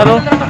करो।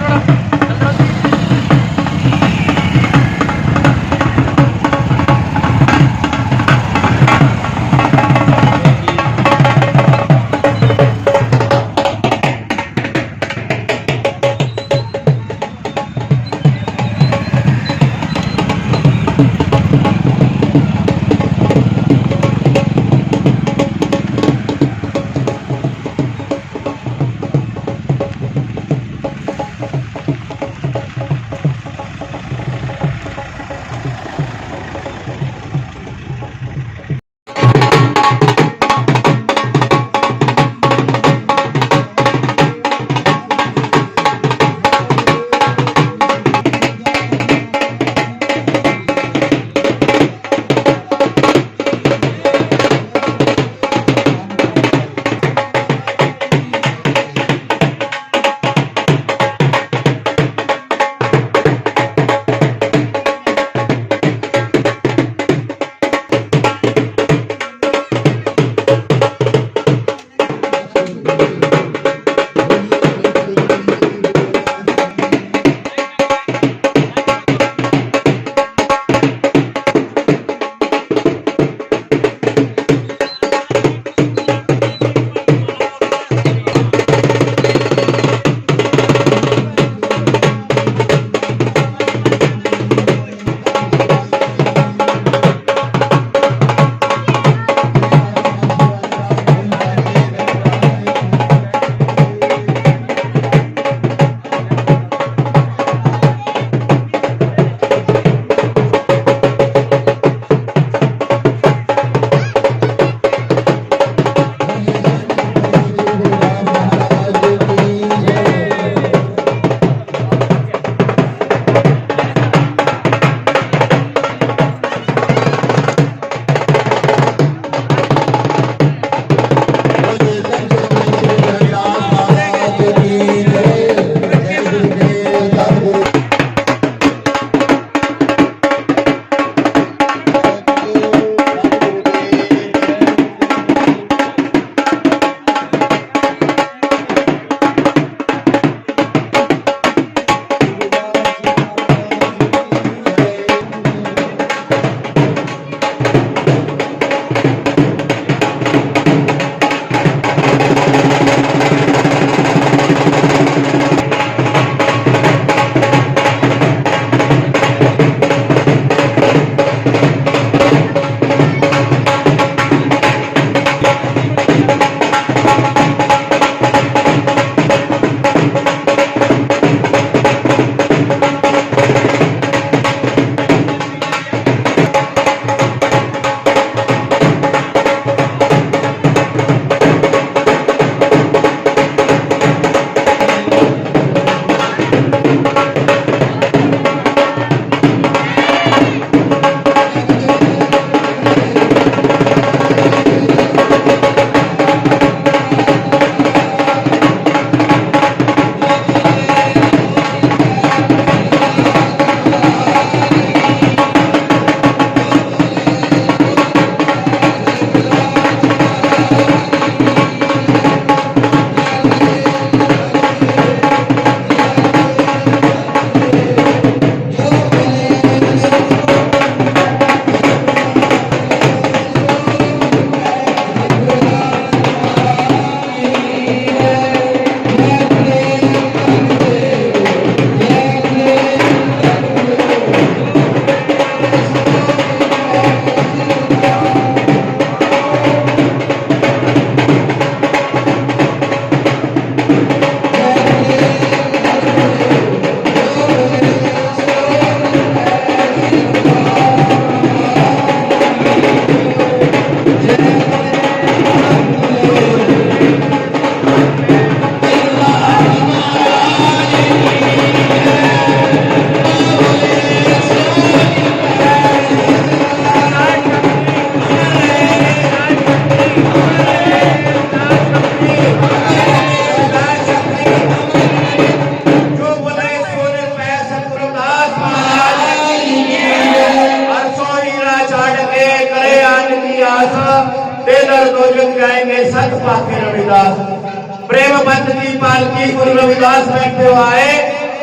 प्रेम बंद की पालकी गुरु रविदास बैठे आए,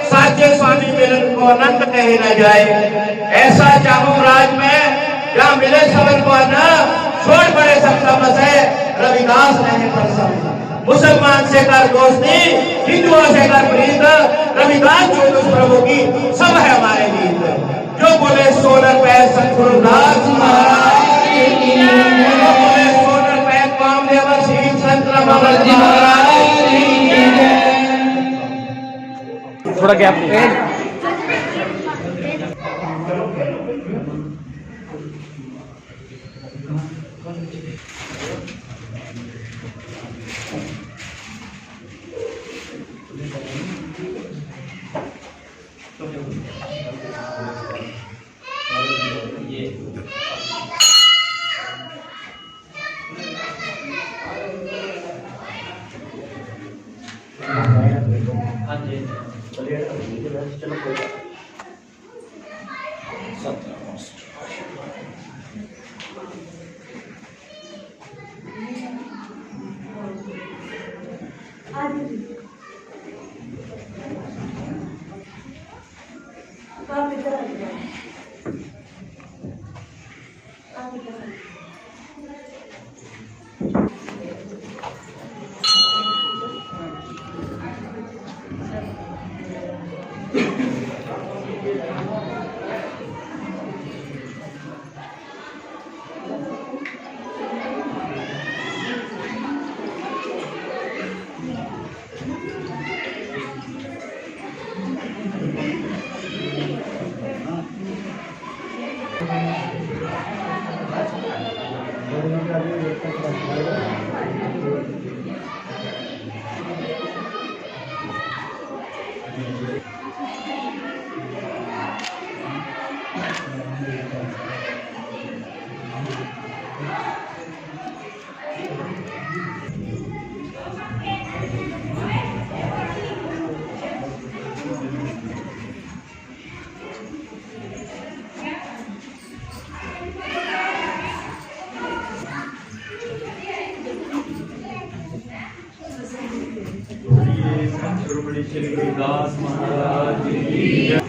साचे स्वामी मिलन को अनंत कहे न जाए। ऐसा चाहूं राज में जहाँ मिले सबन को न, छोड़ पड़े सबका बसे, रविदास नहीं प्रसन्न। मुसलमान से कर दोस्ती, हिंदुओं से कर प्रीत, रविदास जो दुष्ट प्रभु की सब है हमारे गीत। जो बोले सोलर पे सतगुरुदास महाराज की, जो बोले सोलर पे कामदेव श्री संत रामानंद महाराज की। थोड़ा गैप श्री रविदास महाराज की जय।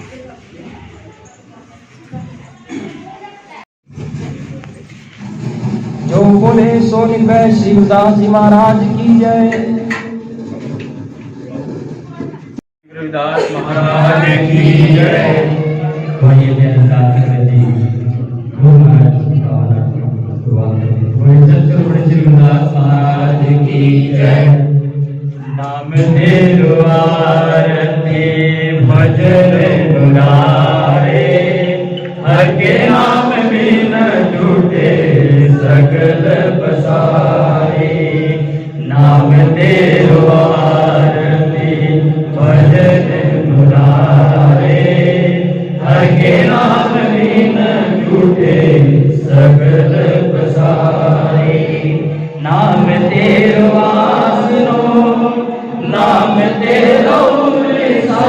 जो बोले सो निर्भय श्री रविदास जी महाराज की जय। रविदास महाराज की जय। रविदास महाराज की जय। नाम तेरो आरती भजन मुरारे, हर के नाम बिन झूठे सकल पसारे। नाम तेरो आरती भजन मुरारे, हर के नाम बिन झूठे सकल पसारे। नाम तेरो आसनो, नाम तेरो लिसा,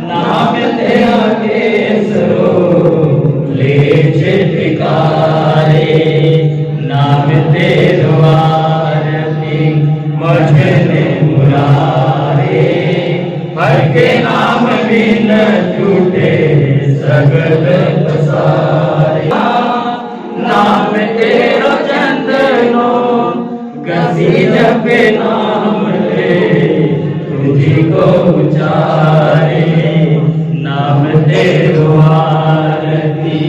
नाम तेरा केसरो ले चित्कारे। नाम तेरो आरती भजन मुरारे, हर के नाम बिन झूठे सकल पसारे। नाम तेरो चंदनो गसी जपे नाम तुझी को उचारे। नाम तेरो आरती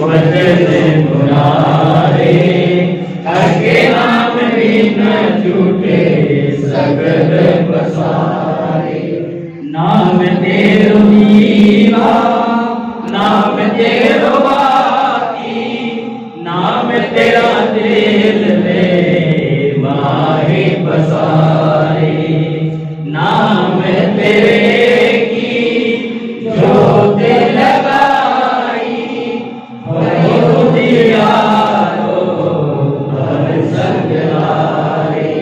भजन मुरारे, हर के नाम बिन झूठे सकल पसारे। नाम तेरो दीवा, नाम तेरो बाती, नाम तेरा दिल में माही बसारे। नाम तेरे की जोत लगाई, हो दिया हर संग लाए।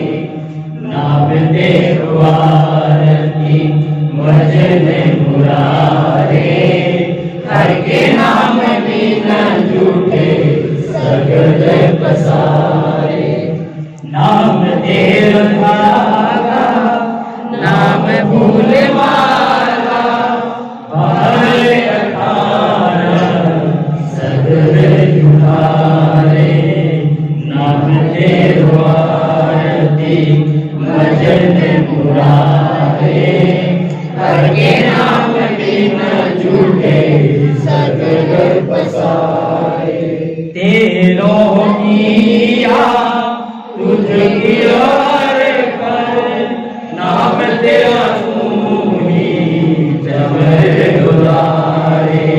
नाम तेरो आरती भजन मुरारे, हर के नाम बिन झूठे सकल पसारे। नाम तेरो धागा भजन मुरारे, हर के नाम बिन झूठे सकल पसारे। तेरो किया तुझ किया नाम तेरा तुम्ही जबर दुलारे,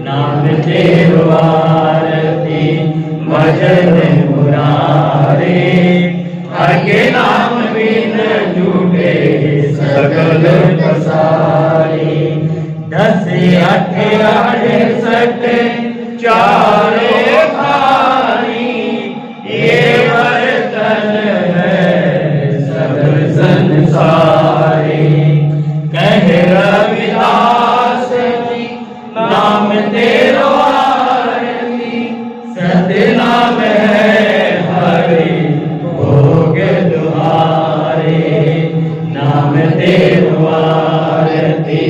नाम तेरो आरती भजन मुरारे, हर के नाम बिन झूठे सकल पसारे। 10 8 68 चारे भारी, ये बर्तन है सब संसारे। कह रविदास जी नाम तेरो आरती, सतनाम है हरि भोग दुआरे, नाम तेरो आरती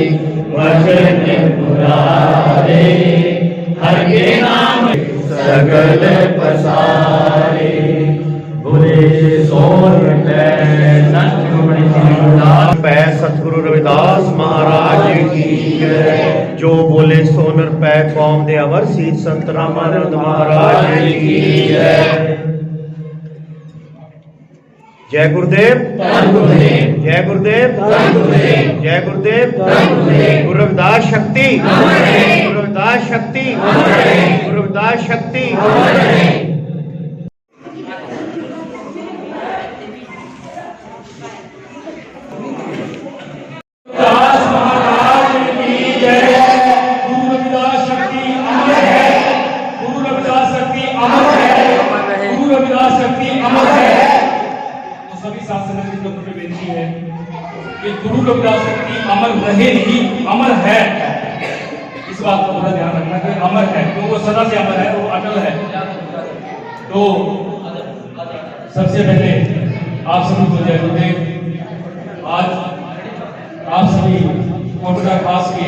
भजन मुरारे, हर के नाम सकल पसारे। बोले सोन पै सतगुरु रविदास महाराज की जय। जो बोले सोनर पै कौम दे अवर सीत संत रामानंद महाराज की जय। जय गुरुदेव, जय गुरुदेव, जय गुरुदेव। गुरु रविदास शक्ति, गुरु रविदास शक्ति, गुरु रविदास शक्ति। गुरु रविदास शक्ति अमर रहेगी, अमर है। इस बात का थोड़ा ध्यान रखना कि अमर है, क्योंकि वो सदा से अमर है, वो अटल है। तो सबसे पहले आप सभी को जय गुरुदेव। आज आप सभी कोटरा खास के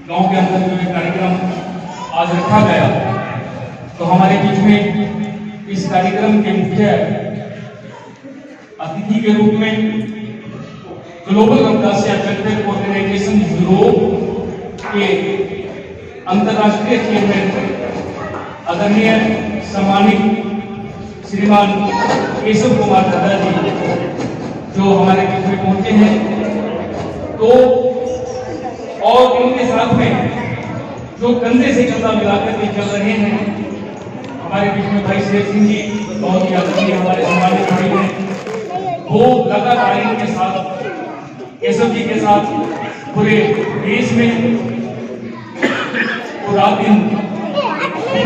गांव के अंदर जो कार्यक्रम आज रखा गया, तो हमारे बीच में इस कार्यक्रम के मुख्य अतिथि के रूप में global Ravidas welfare organisation bureau के अंतर्राष्ट्रीय चेयरमैन आदरणीय सम्मानित श्रीमान केशव कुमार दादा जी जो हमारे बीच में पहुंचे हैं। तो और इनके साथ में जो कंधे से कंधा मिलाकर के चल रहे हैं हमारे बीच में भाई शेर सिंह जी, बहुत ही आदरणीय हमारे सम्मानित भाई हैं। वो लगातार इनके साथ केशव जी के साथ पूरे देश में पूरा दिन के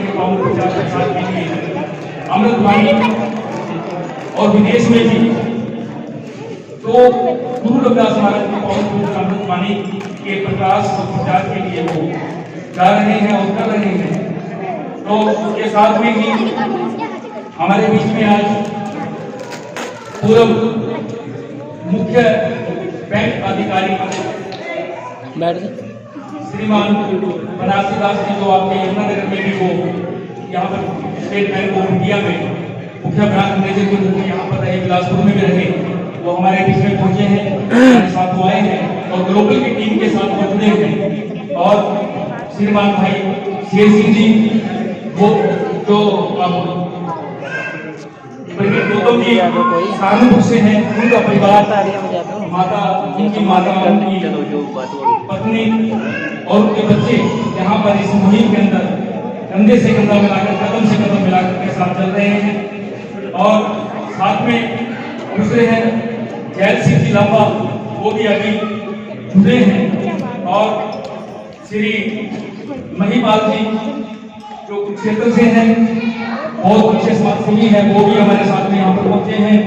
पावन प्रचार प्रसार के लिए अमृतवाणी और विदेश में भी तो गुरु रविदास महाराज के पावन अमृतवाणी के प्रकाश और प्रचार के लिए वो जा रहे हैं और कर रहे हैं। तो उसके साथ में ही हमारे बीच में आज पूर्व मुख्य बैंक अधिकारी श्रीमान बनारसी दास जी जो आपके यमुनानगर में भी वो यहाँ पर स्टेट बैंक ऑफ इंडिया में मुख्य ब्रांच मैनेजर के रूप में यहाँ पर रहे, बिलासपुर में भी रहे, वो हमारे बीच में पहुंचे हैं, हमारे साथ वो आए हैं और ग्लोबल की टीम के साथ जुड़े हैं। और श्रीमान भाई शेर सिंह जी वो जो गौतम जी सहारनपुर से हैं, उनका परिवार माता उनकी माता उनकी पत्नी और उनके बच्चे यहाँ पर इस मुहिम के अंदर कंधे से कंधा मिलाकर, कदम से कदम मिलाकर के साथ चल रहे हैं। और साथ में दूसरे हैं जैल सिंह जी लांबा, वो भी अभी जुड़े हैं। और श्री महिपाल जी जो क्षेत्र से हैं, बहुत अच्छे समाजसेवी हैं, वो भी हमारे साथ में यहाँ पर पहुंचे हैं।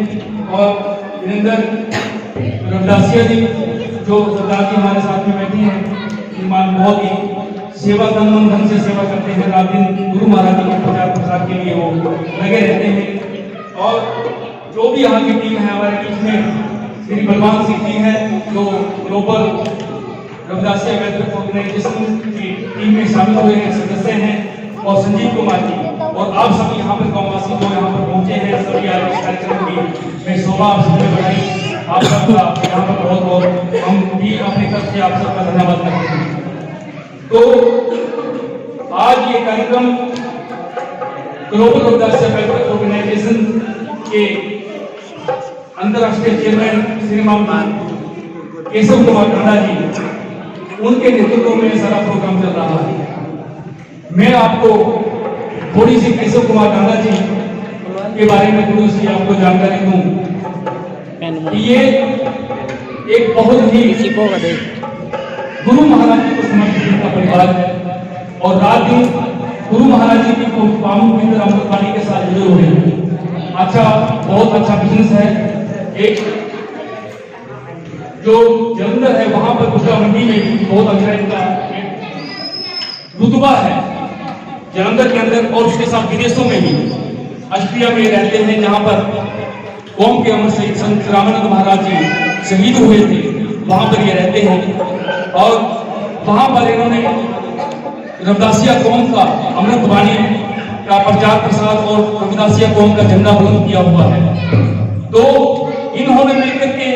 और वीरेंद्र रविदासिया जी जो सरदार जी हमारे साथ में बैठे हैं, श्रीमान बहुत ही सेवा तन ढंग से सेवा करते हैं, रात दिन गुरु महाराज के प्रचार प्रसार के लिए वो लगे रहते हैं। और जो भी यहाँ की टीम है हमारे बीच में श्री बलवान सिंह जी हैं जो ग्लोबल रविदासिया वेलफेयर ऑर्गेनाइजेशन की टीम में शामिल हुए हैं, सदस्य हैं। और संजीव कुमार जी और आप सभी यहाँ पर गाँववासी जो यहाँ पर पहुंचे हैं, सभी आज इस कार्यक्रम की मैं शोभा आप सबने बढ़ाई। आप सबका यहाँ पर बहुत बहुत हम भी अपनी तरफ से आप सबका धन्यवाद करते हैं। तो आज ये कार्यक्रम ग्लोबल रविदास वेलफेयर ऑर्गेनाइजेशन के अंतर्राष्ट्रीय चेयरमैन श्रीमान केशव कुमार कांडा जी, उनके नेतृत्व में सारा प्रोग्राम चल रहा है। मैं आपको थोड़ी सी केशव कुमार कांडा जी के बारे में थोड़ी सी आपको जानकारी दूं। ये एक बहुत ही गुरु महाराज जी को समर्पित का परिवार है और रात दिन गुरु महाराज जी की पावन पवित्र अमृतवाणी के साथ जुड़े हुए हैं। अच्छा, बहुत अच्छा बिजनेस है। एक जो जलंधर है वहां पर गुजरा मंडी में भी बहुत अच्छा इनका रुतबा है जलंधर के अंदर, और उसके साथ विदेशों में भी ऑस्ट्रिया में रहते हैं, जहां पर कौम के अमर शहीद संत रामानंद महाराज जी शहीद हुए थे, वहां पर ये रहते हैं। और वहां पर इन्होंने रविदासिया कौम का अमृतवाणी का प्रचार प्रसार और रविदासिया कौम का झंडा बुलंद किया हुआ है। तो इन्होंने मिलकर के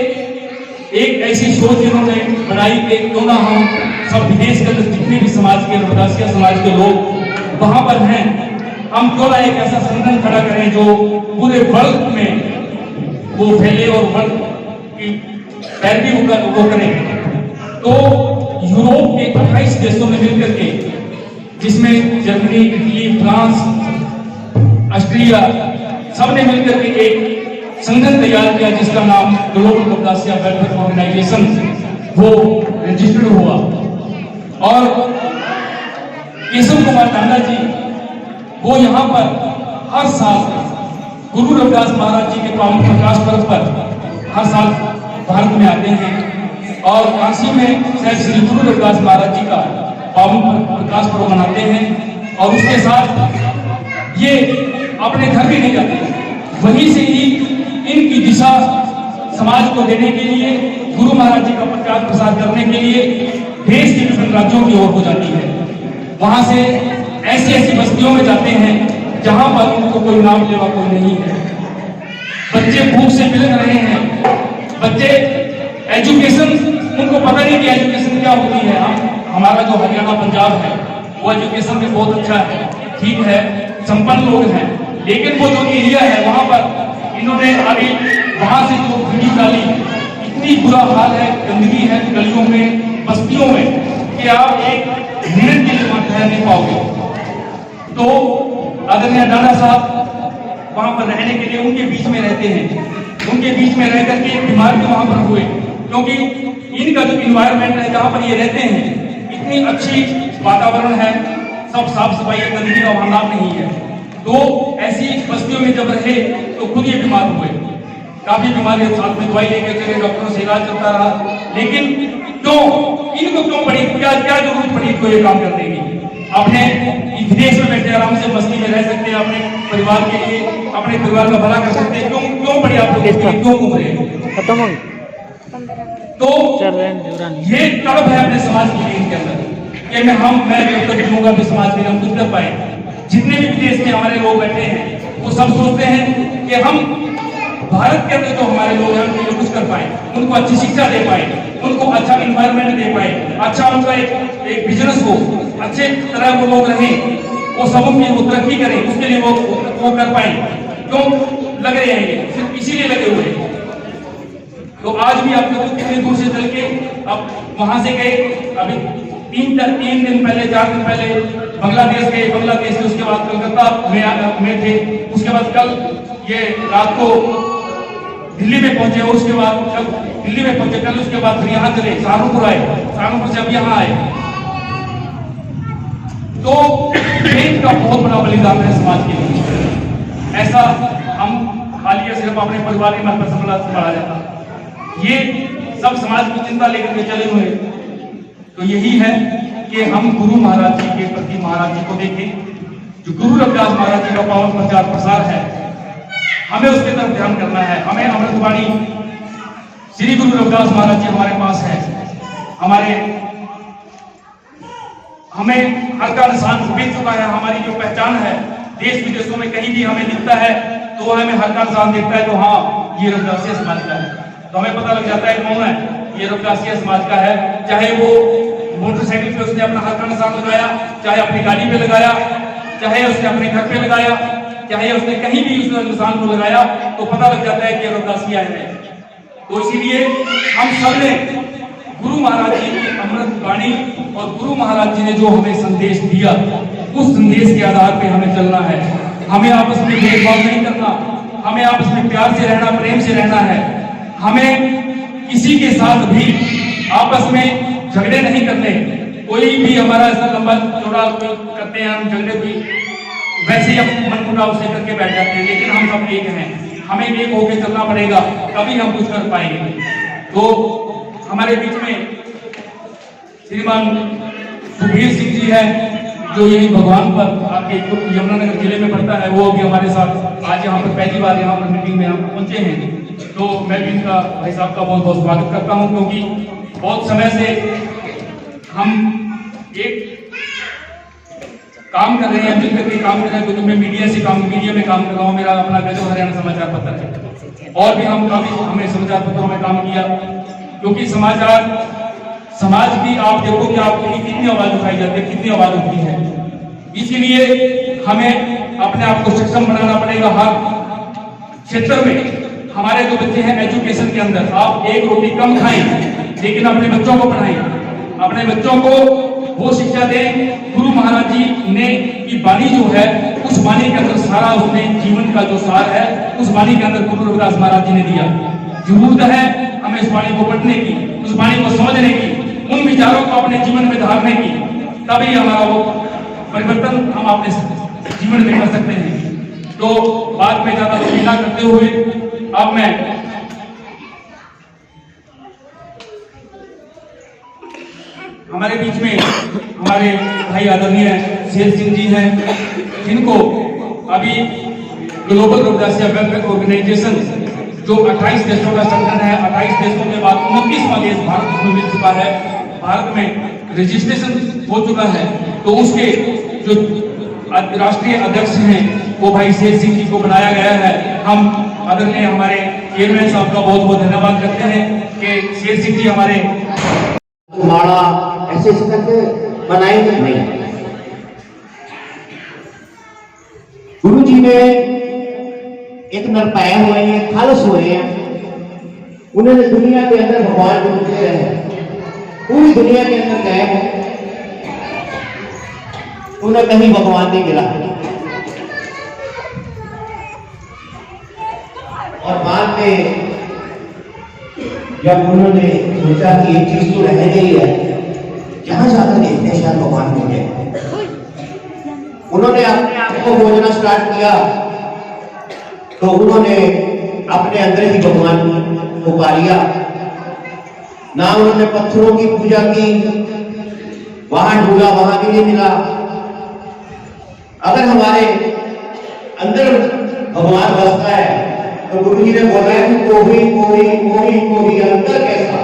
एक ऐसी सोच इन्होंने बनाई कि क्यों ना हम सब विदेश के अंदर जितने भी समाज के रविदासिया समाज के लोग वहां पर हैं, हम क्यों ना एक ऐसा संगठन खड़ा करें जो पूरे वर्ल्ड में वो फैले और वर्ल्ड की पैरवी वो करें। तो यूरोप के 28 देशों में मिलकर के, जिसमें जर्मनी, इटली, फ्रांस, ऑस्ट्रिया, सबने मिलकर के एक संगठन तैयार किया जिसका नाम ग्लोबल रविदासिया वेलफेयर ऑर्गेनाइजेशन वो रजिस्टर्ड हुआ। और केशव कुमार कांडा जी वो यहाँ पर हर साल गुरु रविदास महाराज जी के पावन प्रकाश पर्व पर हर साल भारत में आते हैं और काशी में श्री गुरु रविदास महाराज जी का पावन प्रकाश पर्व मनाते हैं। और उसके साथ ये अपने घर भी नहीं जाते, वहीं से ही इनकी दिशा समाज को देने के लिए, गुरु महाराज जी का प्रचार प्रसार करने के लिए देश के विभिन्न राज्यों की ओर हो जाती है। वहां से ऐसी ऐसी बस्तियों में जाते हैं जहां पर उनको कोई नाम लेवा कोई नहीं है। बच्चे भूख से बिलख रहे हैं, बच्चे एजुकेशन, उनको पता नहीं कि एजुकेशन क्या होती है। हमारा जो हरियाणा पंजाब है वो एजुकेशन में बहुत अच्छा है, ठीक है, संपन्न लोग हैं, लेकिन वो जो एरिया है वहां पर इन्होंने अभी वहां से जो वीडियो डाली, इतनी बुरा हाल है, गंदगी है गलियों में, बस्तियों में, कि आप एक मिनट के लिए वहां ठहर नहीं पाओगे। तो आदरणीय डाना साहब वहां पर रहने के लिए उनके बीच में रहते हैं, उनके बीच में रह करके बीमार भी वहां पर हुए, क्योंकि इनका जो इन्वायरमेंट है जहां पर ये रहते हैं, इतनी अच्छी वातावरण है, सब साफ सफाई, गंदगी का वहां नाम नहीं है। तो ऐसी बस्तियों में जब रहे तो खुद ये बीमार हुए, काफी बीमारी, साथ में दवाई लेकर चले, डॉक्टरों से इलाज चलता रहा, लेकिन क्यों इनको क्यों पड़ी, क्या क्या जरूरत पड़ी इनको ये काम करने की? अपने विदेश में बैठे आराम से बस्ती में रह सकते हैं, अपने परिवार के लिए, अपने परिवार का भला कर सकते हैं, क्यों पड़ी आप लोग, क्यों घूम रहे? तो ये तड़प है अपने समाज की इनके अंदर कि मैं भी उत्तर दूंगा भी समाज में हम कुछ कर पाए। जितने भी विदेश में हमारे लोग बैठे हैं वो सब सोचते हैं कि हम भारत के अंदर जो हमारे लोग हैं उनको कुछ कर पाए, उनको अच्छी शिक्षा दे पाए, उनको अच्छा इन्वायरमेंट दे पाए, अच्छा उनका एक बिजनेस हो, अच्छे तरह वो लोग रहें, वो सब वो तरक्की करें, उसके लिए वो कर पाए। क्यों लग रहे हैं ये, सिर्फ इसीलिए लगे हुए हैं। तो आज भी आप लोग कितने दूर से चल के अब वहां से गए, अभी 3 दिन पहले, 4 दिन पहले बांग्लादेश गए, बांग्लादेश से उसके बाद कलकत्ता में थे, उसके बाद कल ये रात को दिल्ली में पहुंचे, और उसके बाद कल दिल्ली में पहुंचे, कल उसके बाद फिर यहाँ चले, सहारनपुर आए, सहारनपुर से अब यहाँ आए। तो इनका बहुत बड़ा बलिदान है समाज के लिए। ऐसा हम खाली सिर्फ अपने परिवार में संभाला जाता, ये सब समाज की चिंता लेकर के चले हुए। तो यही है कि हम गुरु महाराज जी के प्रति महाराज जी को देखें, जो गुरु रविदास महाराज जी का पावन प्रचार प्रसार है, हमें उसके तरफ ध्यान करना है। हमें अमृतवाणी श्री गुरु रविदास महाराज जी हमारे पास है, हमें हर का निशान मिल चुका है, हमारी जो पहचान है देश विदेशों में कहीं भी हमें दिखता है तो हमें हर का निशान दिखता है तो हाँ ये रविदासिया समाज का है, तो हमें पता लग जाता है कौन है, ये रविदासिया समाज का है। चाहे वो मोटरसाइकिल पे उसने अपना हर का निशान लगाया, चाहे अपनी गाड़ी पे लगाया, चाहे उसने अपने घर पे लगाया, चाहे उसने कहीं भी उस निशान को लगाया, तो पता लग जाता है कि रविदासिया है। तो इसीलिए हम सब ने गुरु महाराज जी की अमृत वाणी और गुरु महाराज जी ने जो हमें संदेश दिया, उस संदेश के आधार पे हमें चलना है। हमें आपस में भेदभाव नहीं करना, हमें आपस में प्यार से रहना, प्रेम से रहना है। हमें किसी के साथ भी आपस में झगड़े नहीं करने। कोई भी हमारा ऐसा लंबा चौड़ा करते हैं हम झगड़े भी, वैसे ही हम मन मुटाव से करके बैठ जाते हैं, लेकिन हम सब एक हैं, हमें एक होकर चलना पड़ेगा, तभी हम कुछ कर पाएंगे। तो हमारे बीच में श्रीमान सुखबीर सिंह जी है, जो यही भगवान पर आपके यमुनानगर जिले में पड़ता है, वो भी हमारे साथ आज यहाँ पर पहली बार यहाँ पर मीटिंग में हम पहुंचे हैं। तो मैं भी इनका भाई साहब का बहुत बहुत स्वागत करता हूँ, क्योंकि बहुत समय से हम एक काम कर रहे हैं, मिल करके काम कर रहे हैं, क्योंकि मैं मीडिया में काम कर रहा हूँ। मेरा अपना गजो हरियाणा समाचार पत्र है, और भी हम काफी हमने समाचार पत्रों में काम किया, क्योंकि समाज की आप देखो कि आपकी कितनी आवाज उठाई जाती है, कितनी आवाज उठती है। इसीलिए हमें अपने आप को सक्षम बनाना पड़ेगा। हर क्षेत्र में हमारे जो बच्चे हैं एजुकेशन के अंदर, आप एक रोटी कम खाएं, लेकिन अपने बच्चों को पढ़ाएं, अपने बच्चों को वो शिक्षा दें। गुरु महाराज जी ने की वाणी जो है, उस वाणी के अंदर सारा उसने जीवन का जो सार है, उस वाणी के अंदर गुरु रविदास महाराज जी ने दिया। जरूरत है हमें इस वाणी को पढ़ने की, उस वाणी को समझने की, उन विचारों को अपने जीवन में धारने की, तभी हमारा वो परिवर्तन हम अपने जीवन में कर सकते हैं। तो बात में ज्यादा विचार करते हुए अब मैं हमारे बीच में हमारे भाई आदरणीय शेर सिंह जी हैं, जिनको अभी ग्लोबल रविदासिया वेलफेयर ऑर्गेनाइजेशन जो 28 देशों का संगठन है, 28 देशों के बाद 29वां देश भारत में मिल चुका है, भारत में रजिस्ट्रेशन हो चुका है। तो उसके जो राष्ट्रीय अध्यक्ष हैं वो भाई शेर सिंह जी को बनाया गया है। हम आदरणीय हमारे चेयरमैन साहब का बहुत बहुत धन्यवाद करते हैं कि शेर सिंह जी हमारे माड़ा ऐसे करके बनाई नहीं। गुरु जी ने एक नरपाए हुए हैं, खालस हुए हैं, उन्होंने दुनिया के अंदर भगवान को ढूंढते रहे, पूरी दुनिया के अंदर गए, उन्हें कहीं भगवान नहीं मिला। और बाद में जब उन्होंने सोचा कि एक चीज तो रह गई है, जहां जाकर देखते हैं शायद भगवान मिले, उन्होंने अपने आप को खोजना स्टार्ट किया। तो उन्होंने अपने अंदर ही भगवान को पा लिया। ना उन्होंने पत्थरों की पूजा की, वहां ढूंढा, वहां भी नहीं मिला। अगर हमारे अंदर भगवान बसता है तो गुरु जी ने बोला है कि कोई अंतर कैसा,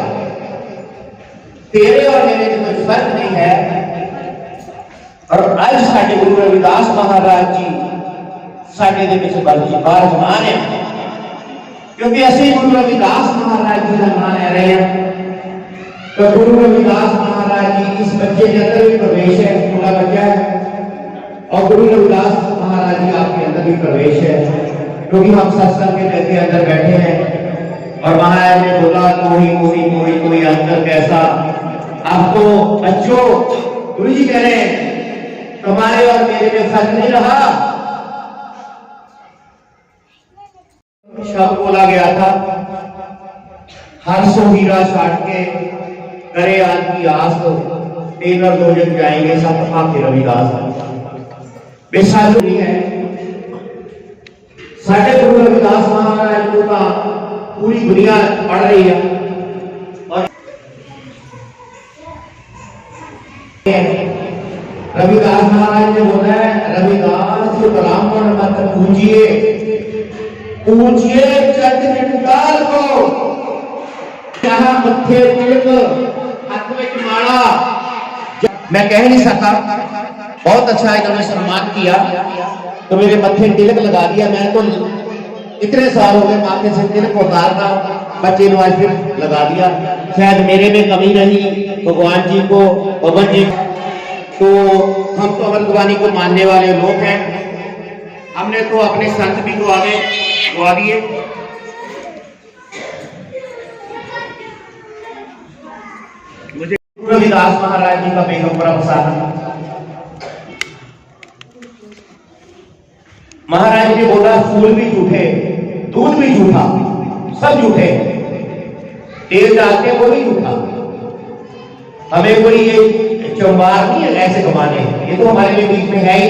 तेरे और मेरे में कोई फर्क नहीं है। और आज साडे गुरु रविदास महाराज जी साडे दे विच विराजमान है, क्योंकि असि गुरु रविदास महाराज जी का नाम ले रहे हैं। तो गुरु रविदास महाराज जी इस बच्चे के अंदर भी प्रवेश है, छोटा बच्चा है, और गुरु रविदास महाराज जी आपके अंदर भी प्रवेश है, क्योंकि हम सत्संग के अंदर बैठे हैं। और महाराज ने बोला कोई अंतर कैसा। आपको बच्चों गुरु जी कह रहे हैं तुम्हारे और मेरे में फर्क नहीं रहा। शब्द बोला गया था, हर सो हीरा छाट के करे आज की आस, टेलर दो जग जाएंगे सब आपके रविदास बेसालू नहीं है। साढ़े गुरु रविदास महाराज को का पूरी दुनिया पढ़ रही है, और रविदास महाराज ने बोला है, रविदास ब्राह्मण मत पूजिए, पूजिए चट निकाल को, जहां मत्थे तिलक हाथ में माला। मैं कह नहीं सकता, बहुत अच्छा इन्होंने सम्मान किया। तो मेरे मत्थे तिलक लगा दिया। मैं तो इतने साल हो गए माथे से तिलक उतारना, बच्चे ने आज फिर लगा दिया। शायद मेरे में कमी नहीं, भगवान जी को, पवन जी तो हम तो अमृतवाणी को मानने वाले लोग हैं। हमने तो अपने संत भी को आगे गवा दिए। मुझे रविदास महाराज जी का बेहद बड़ा पसंद। महाराज ने बोला फूल भी झूठे, दूध भी झूठा, सब झूठे, तेल डालते वो भी झूठा। हमें कोई ये चौबार नहीं है ऐसे कमाने, ये तो हमारे लिए बीच में है ही।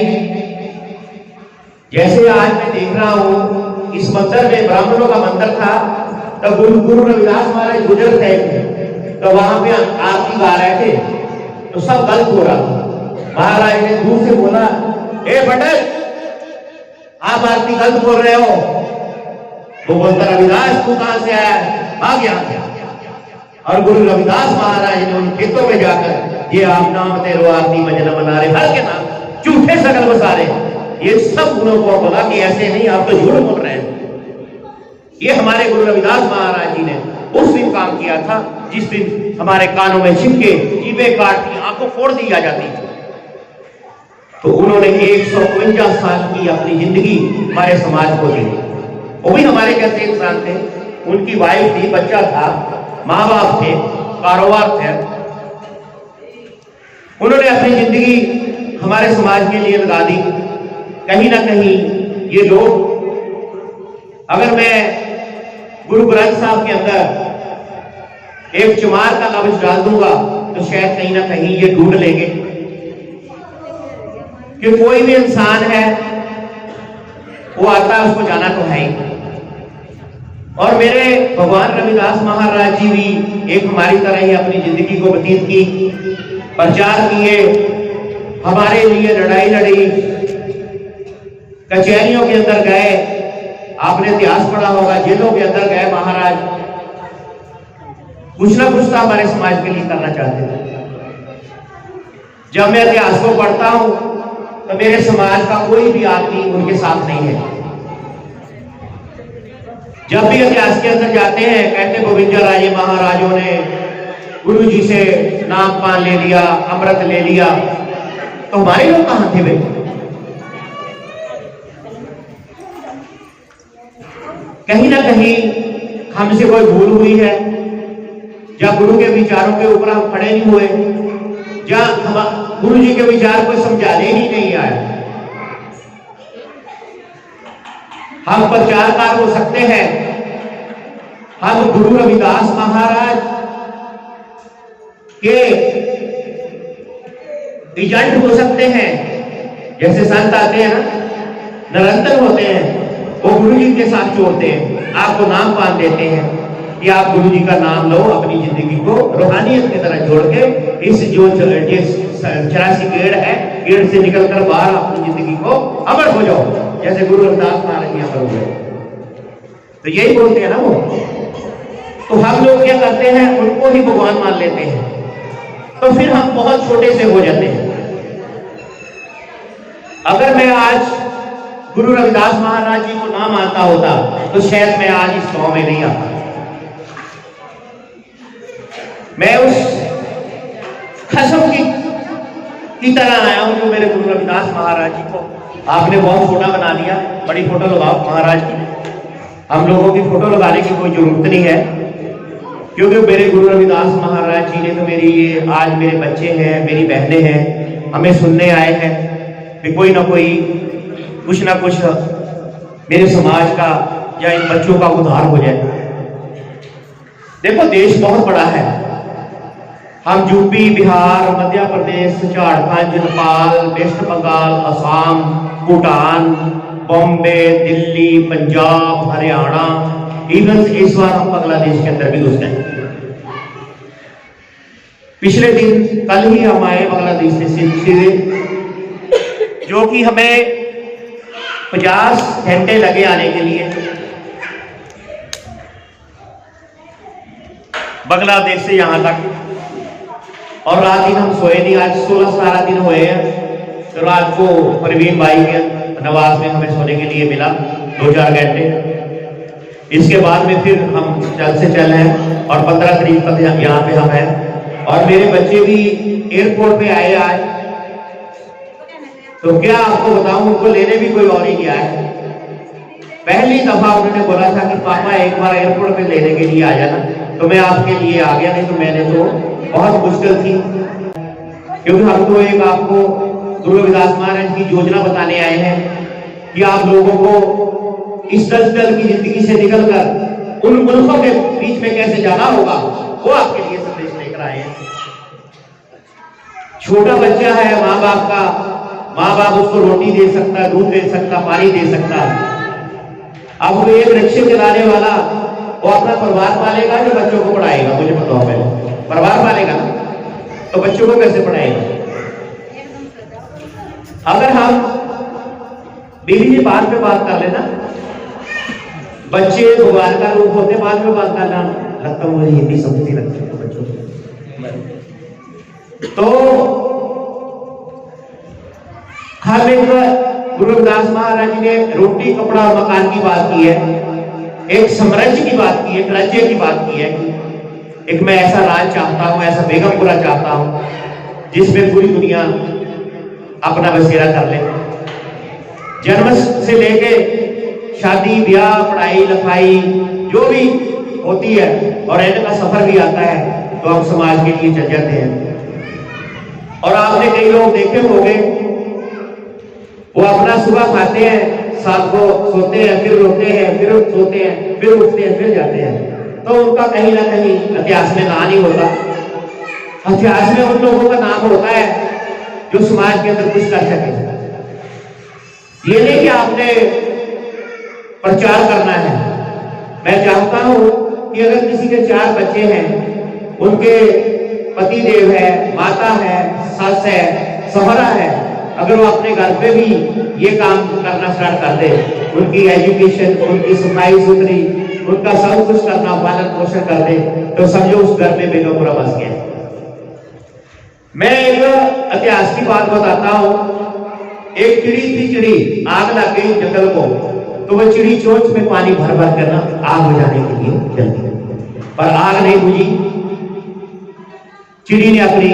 जैसे आज मैं देख रहा हूं इस मंदिर में ब्राह्मणों का मंदिर था, तो गुरु रविदास महाराज गुजर थे, तो वहां पे आरती गा रहे थे, तो सब गलत हो रहा था। महाराज ने दूर से बोला, ए पंडित आप आरती गलत बोल रहे हो। वो बोलता रविदास तू कहां से आया, भाग यहां से। और गुरु रविदास महाराज ने उन खेतों में जाकर ये आप नाम तेरो आरती भजन मना रहे, हर के नाम झूठे सकल बसारे, ये सब गुणों को बोला कि ऐसे नहीं, आप तो झूठ बोल रहे हैं। ये हमारे गुरु रविदास महाराज जी ने उस दिन काम किया था जिस दिन हमारे कानों में छिपके जीभें काटती, आंखों फोड़ दी जाती थी। तो उन्होंने 149 साल की अपनी जिंदगी हमारे समाज को दी। वो भी हमारे जैसे इंसान थे, उनकी वाइफ थी, बच्चा था, माँ बाप थे, कारोबार थे। उन्होंने अपनी जिंदगी हमारे समाज के लिए लगा दी। कहीं ना कहीं ये लोग, अगर मैं गुरु ग्रंथ साहब के अंदर एक चमार का लफ्ज डाल दूंगा तो शायद कहीं ना कहीं ये ढूंढ लेंगे कि कोई भी इंसान है वो आता है, उसको जाना तो है ही। और मेरे भगवान रविदास महाराज जी भी एक हमारी तरह ही अपनी जिंदगी को व्यतीत की, प्रचार किए, हमारे लिए लड़ाई लड़ी, कचहरियों के अंदर गए, आपने इतिहास पढ़ा होगा, जेलों के अंदर गए महाराज, कुछ ना कुछ तो हमारे समाज के लिए करना चाहते थे। जब मैं इतिहास को पढ़ता हूं तो मेरे समाज का कोई भी आदमी उनके साथ नहीं है। जब भी इतिहास के अंदर जाते हैं कहते गोविंद राजे महाराजों ने गुरु जी से नाम पान ले लिया, अमृत ले लिया, तो हमारे लोग कहां थे वे? कहीं ना कहीं हमसे कोई भूल हुई है, या गुरु के विचारों के ऊपर हम खड़े नहीं हुए, या हम गुरु जी के विचार को समझाने ही नहीं आए। हम प्रचारकार हो सकते हैं, हम गुरु रविदास महाराज के एजेंट हो सकते हैं। जैसे संत आते हैं ना, निरंतर होते हैं, वो गुरु जी के साथ जोड़ते हैं, आपको नाम पान देते हैं कि आप गुरु जी का नाम लो, अपनी जिंदगी को रूहानियत की तरह जोड़ के इस जो 84 गेड़ है, गेड़ से निकलकर बाहर अपनी जिंदगी को अमर हो जाओ, जैसे गुरु रविदास महाराज जी अमर हो गए। तो यही बोलते हैं ना वो। तो हम लोग क्या करते हैं, उनको ही भगवान मान लेते हैं, तो फिर हम बहुत छोटे से हो जाते हैं। अगर मैं आज गुरु रविदास महाराज जी को ना मानता होता तो शायद मैं आज इस गांव में नहीं आता। मैं उस खसम की तरह आया हूं जो मेरे गुरु रविदास महाराज जी को, आपने बहुत फोटो बना लिया, बड़ी फोटो लगाओ महाराज की। हम लोगों की फोटो लगाने की कोई जरूरत नहीं है, क्योंकि मेरे गुरु रविदास महाराज जी ने तो मेरी ये आज मेरे बच्चे हैं, मेरी बहनें हैं, हमें सुनने आए हैं कि कोई ना कोई कुछ ना कुछ मेरे समाज का या इन बच्चों का उद्धार हो जाए। देखो देश बहुत बड़ा है, हम UP, Bihar, Madhya Pradesh, Jharkhand, Nepal, waste Bengal, Assam, Bhutan, Bombay, Delhi, Punjab, Haryana, even इस बार हम बांग्लादेश के अंदर भी घुस गए। पिछले दिन कल ही हम आए बांग्लादेश से, जो कि हमें 50 घंटे लगे आने के लिए। बांग्लादेश से यहां तक, और रात दिन हम सोए नहीं। आज 16-17 दिन हुए हैं। तो रात को परवीन भाई के नवाज में हमें सोने के लिए मिला 2-4 घंटे। इसके बाद में फिर हम चल से चल हैं और 15 तारीख तक यहाँ पे हम हैं और मेरे बच्चे भी एयरपोर्ट पे आए आज। तो क्या आपको बताऊं, उनको लेने भी कोई और ही गया है। पहली दफा उन्होंने बोला था कि पापा एक बार एयरपोर्ट पे लेने के लिए आ जाना, तो मैं आपके लिए आ गया, नहीं तो मैंने तो बहुत मुश्किल थी। क्योंकि हम तो एक आपको गुरु रविदास महाराज की योजना बताने आए हैं कि आप लोगों को इस दलदल की जिंदगी से निकलकर उन मुल्कों के बीच में कैसे जाना होगा, वो आपके लिए संदेश लेकर आए हैं। छोटा बच्चा है, माँ बाप उसको रोटी दे सकता, दूध दे सकता, पानी दे सकता है। अब वो एक रिक्शे चलाने वाला वो अपना परिवार पालेगा जो बच्चों को पढ़ाएगा? मुझे बताओ, पहले परिवार पालेगा ना, तो बच्चों को कैसे पढ़ाएगा? अगर हम बीवी जी बात पे बात कर लेना, बच्चे भगवान का रूप होते, बाद में बात करना लगता है, मुझे हिंदी समझती लगती है बच्चों को। तो हम एक गुरु रविदास महाराज ने रोटी कपड़ा और मकान की बात की है, एक साम्राज्य की बात की है, एक राज्य की बात की है। एक मैं ऐसा राज चाहता हूं, ऐसा बेगमपुरा चाहता हूं जिसमें पूरी दुनिया अपना बसेरा कर ले। जन्म से लेके शादी ब्याह पढ़ाई लिखाई जो भी होती है और एंड का सफर भी आता है तो हम समाज के लिए चल जाते हैं। और आपने कई लोग देखे होंगे, वो अपना सुबह खाते हैं, शाम को सोते हैं, फिर रोते हैं, फिर सोते हैं, फिर उठते हैं, फिर जाते हैं। तो उनका कहीं ना कहीं इतिहास में नाम नहीं होता। इतिहास में उन लोगों का नाम होता है जो समाज के अंदर कुछ कर सके। ये नहीं कि आपने प्रचार करना है। मैं चाहता हूं कि अगर किसी के 4 बच्चे हैं, उनके पति देव है, माता है, सास है, सहुरा है, अगर वो अपने घर पे भी ये काम करना स्टार्ट कर दे, उनकी एजुकेशन, उनकी सफाई सुथरी, उनका सब कुछ करना, पालन पोषण कर दे, तो समझो उस घर में बेगमपुरा बस गया। मैं एक इतिहास की बात बताता हूं। एक चिड़ी थी, चिड़ी आग लग गई जंगल को, तो वह चिड़ी चोंच में पानी भर भर कर ना आग बुझाने के लिए चलती, पर आग नहीं बुझी। चिड़ी ने अपनी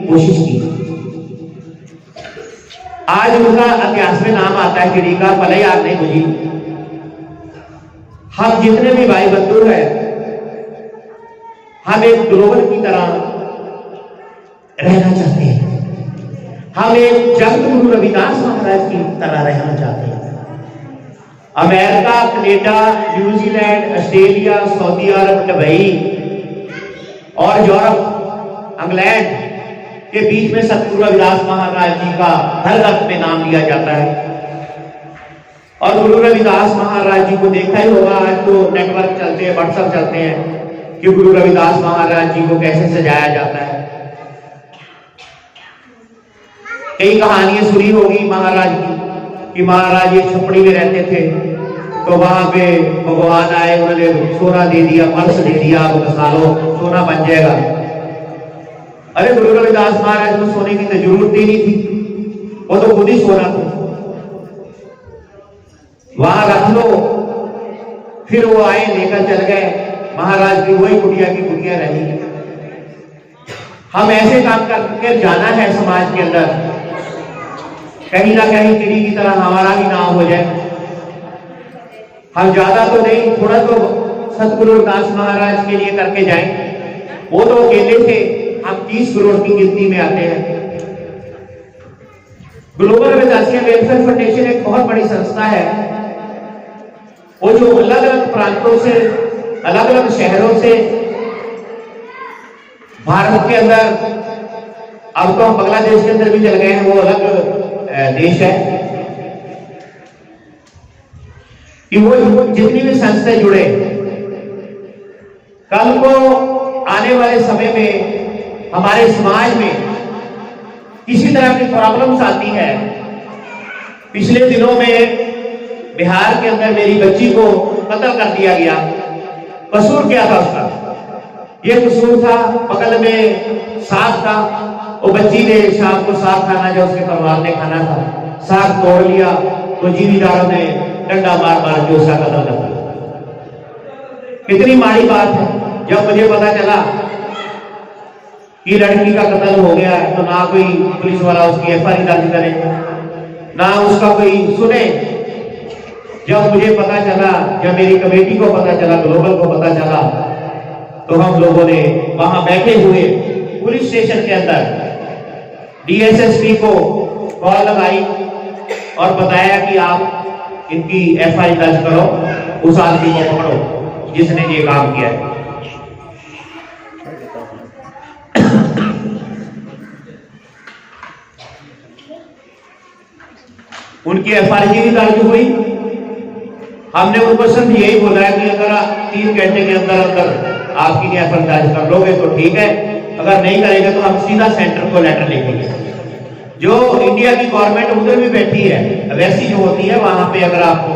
कोशिश की। आज उनका इतिहास में नाम आता है चिड़ी का, भले ही आग नहीं बुझी। हम जितने भी भाई बंधु हैं, हम एक ग्लोबल की तरह रहना चाहते हैं। हम एक जगत गुरु रविदास महाराज की तरह रहना चाहते हैं। America, Canada, New Zealand, Australia, Saudi Arab, Dubai और यूरोप, इंग्लैंड के बीच में सतगुरु रविदास महाराज जी का हर वक्त में नाम लिया जाता है। और गुरु रविदास महाराज जी को देखा ही होगा, आज तो नेटवर्क चलते हैं, व्हाट्सएप चलते हैं कि गुरु रविदास महाराज जी को कैसे सजाया जाता है। कई कहानियां सुनी होगी महाराज की कि महाराज ये छपड़ी में रहते थे, तो वहां पे भगवान आए, उन्होंने सोना दे दिया, पर्स दे दिया, सालों सोना बन जाएगा। अरे गुरु रविदास महाराज को सोने की तो जरूरत ही नहीं थी, वो तो खुद ही सोना था। वहां रख लो, फिर वो आए, लेकर चल गए। महाराज की वही कुटिया की कुटिया रही। हम ऐसे काम करके जाना है समाज के अंदर, कहीं ना कहीं चिड़ी की तरह हमारा भी नाम हो जाए। हम ज्यादा तो नहीं, थोड़ा तो सतगुरु रविदास महाराज के लिए करके जाएं। वो तो अकेले थे, हम 30 करोड़ की गिनती में आते हैं। ग्लोबल रविदासिया वेलफेयर फाउंडेशन एक बहुत बड़ी संस्था है। वो जो अलग अलग प्रांतों से, अलग अलग शहरों से भारत के अंदर, अब तो हम बांग्लादेश के अंदर भी चल गए हैं, वो अलग देश है, कि वो जितनी भी संस्थाएं जुड़े, कल को आने वाले समय में हमारे समाज में किसी तरह की प्रॉब्लम्स आती है। पिछले दिनों में बिहार के अंदर मेरी बच्ची को कत्ल कर दिया गया। कसूर क्या था उसका? ये कसूर था, बगल में साग था, वो बच्ची ने शाम को साग खाना, जो उसके परिवार ने खाना था, साग तोड़ लिया, तो जिमीदारों ने डंडा मार मार के उसका कत्ल कर दिया। कितनी माड़ी बात है। जब मुझे पता चला कि लड़की का कत्ल हो गया है तो ना कोई पुलिस वाला उसकी एफआईआर दर्ज करे, ना उसका कोई सुने। जब मुझे पता चला, जब मेरी कमेटी को पता चला, ग्लोबल को पता चला, तो हम लोगों ने वहां बैठे हुए पुलिस स्टेशन के अंदर डीएसएसपी को कॉल लगाई और बताया कि आप इनकी एफआईआर दर्ज करो, उस आदमी को पकड़ो जिसने ये काम किया है। उनकी एफआईआर भी दर्ज हुई। हमने उनको सिर्फ यही बोला है कि अगर 3 घंटे के अंदर अंदर आपकी एफआईआर दर्ज कर लोगे तो ठीक है, अगर नहीं करेंगे तो हम सीधा सेंटर को लेटर लिखेंगे। जो इंडिया की गवर्नमेंट उधर भी बैठी है, वैसी जो होती है वहां पे अगर आपको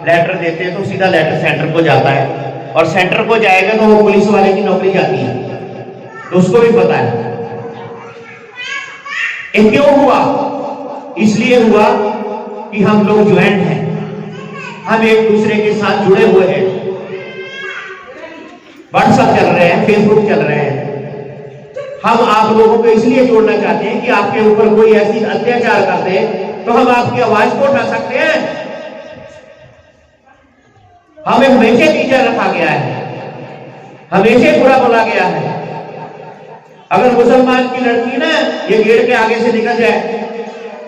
लेटर देते हैं तो सीधा लेटर सेंटर को जाता है, और सेंटर को जाएगा तो वो पुलिस वाले की नौकरी जाती है, तो उसको भी पता है। ये क्यों हुआ? इसलिए हुआ कि हम लोग ज्वाइंट हैं, हम एक दूसरे के साथ जुड़े हुए हैं। व्हाट्सएप चल रहे हैं, फेसबुक चल रहे हैं। हम आप लोगों को इसलिए जोड़ना चाहते हैं कि आपके ऊपर कोई ऐसी अत्याचार कर दे तो हम आपकी आवाज को उठा सकते हैं। हमें हमेशा टीचर रखा गया है, हमेशा बुरा बोला गया है। अगर मुसलमान की लड़की ना ये गेट के आगे से निकल जाए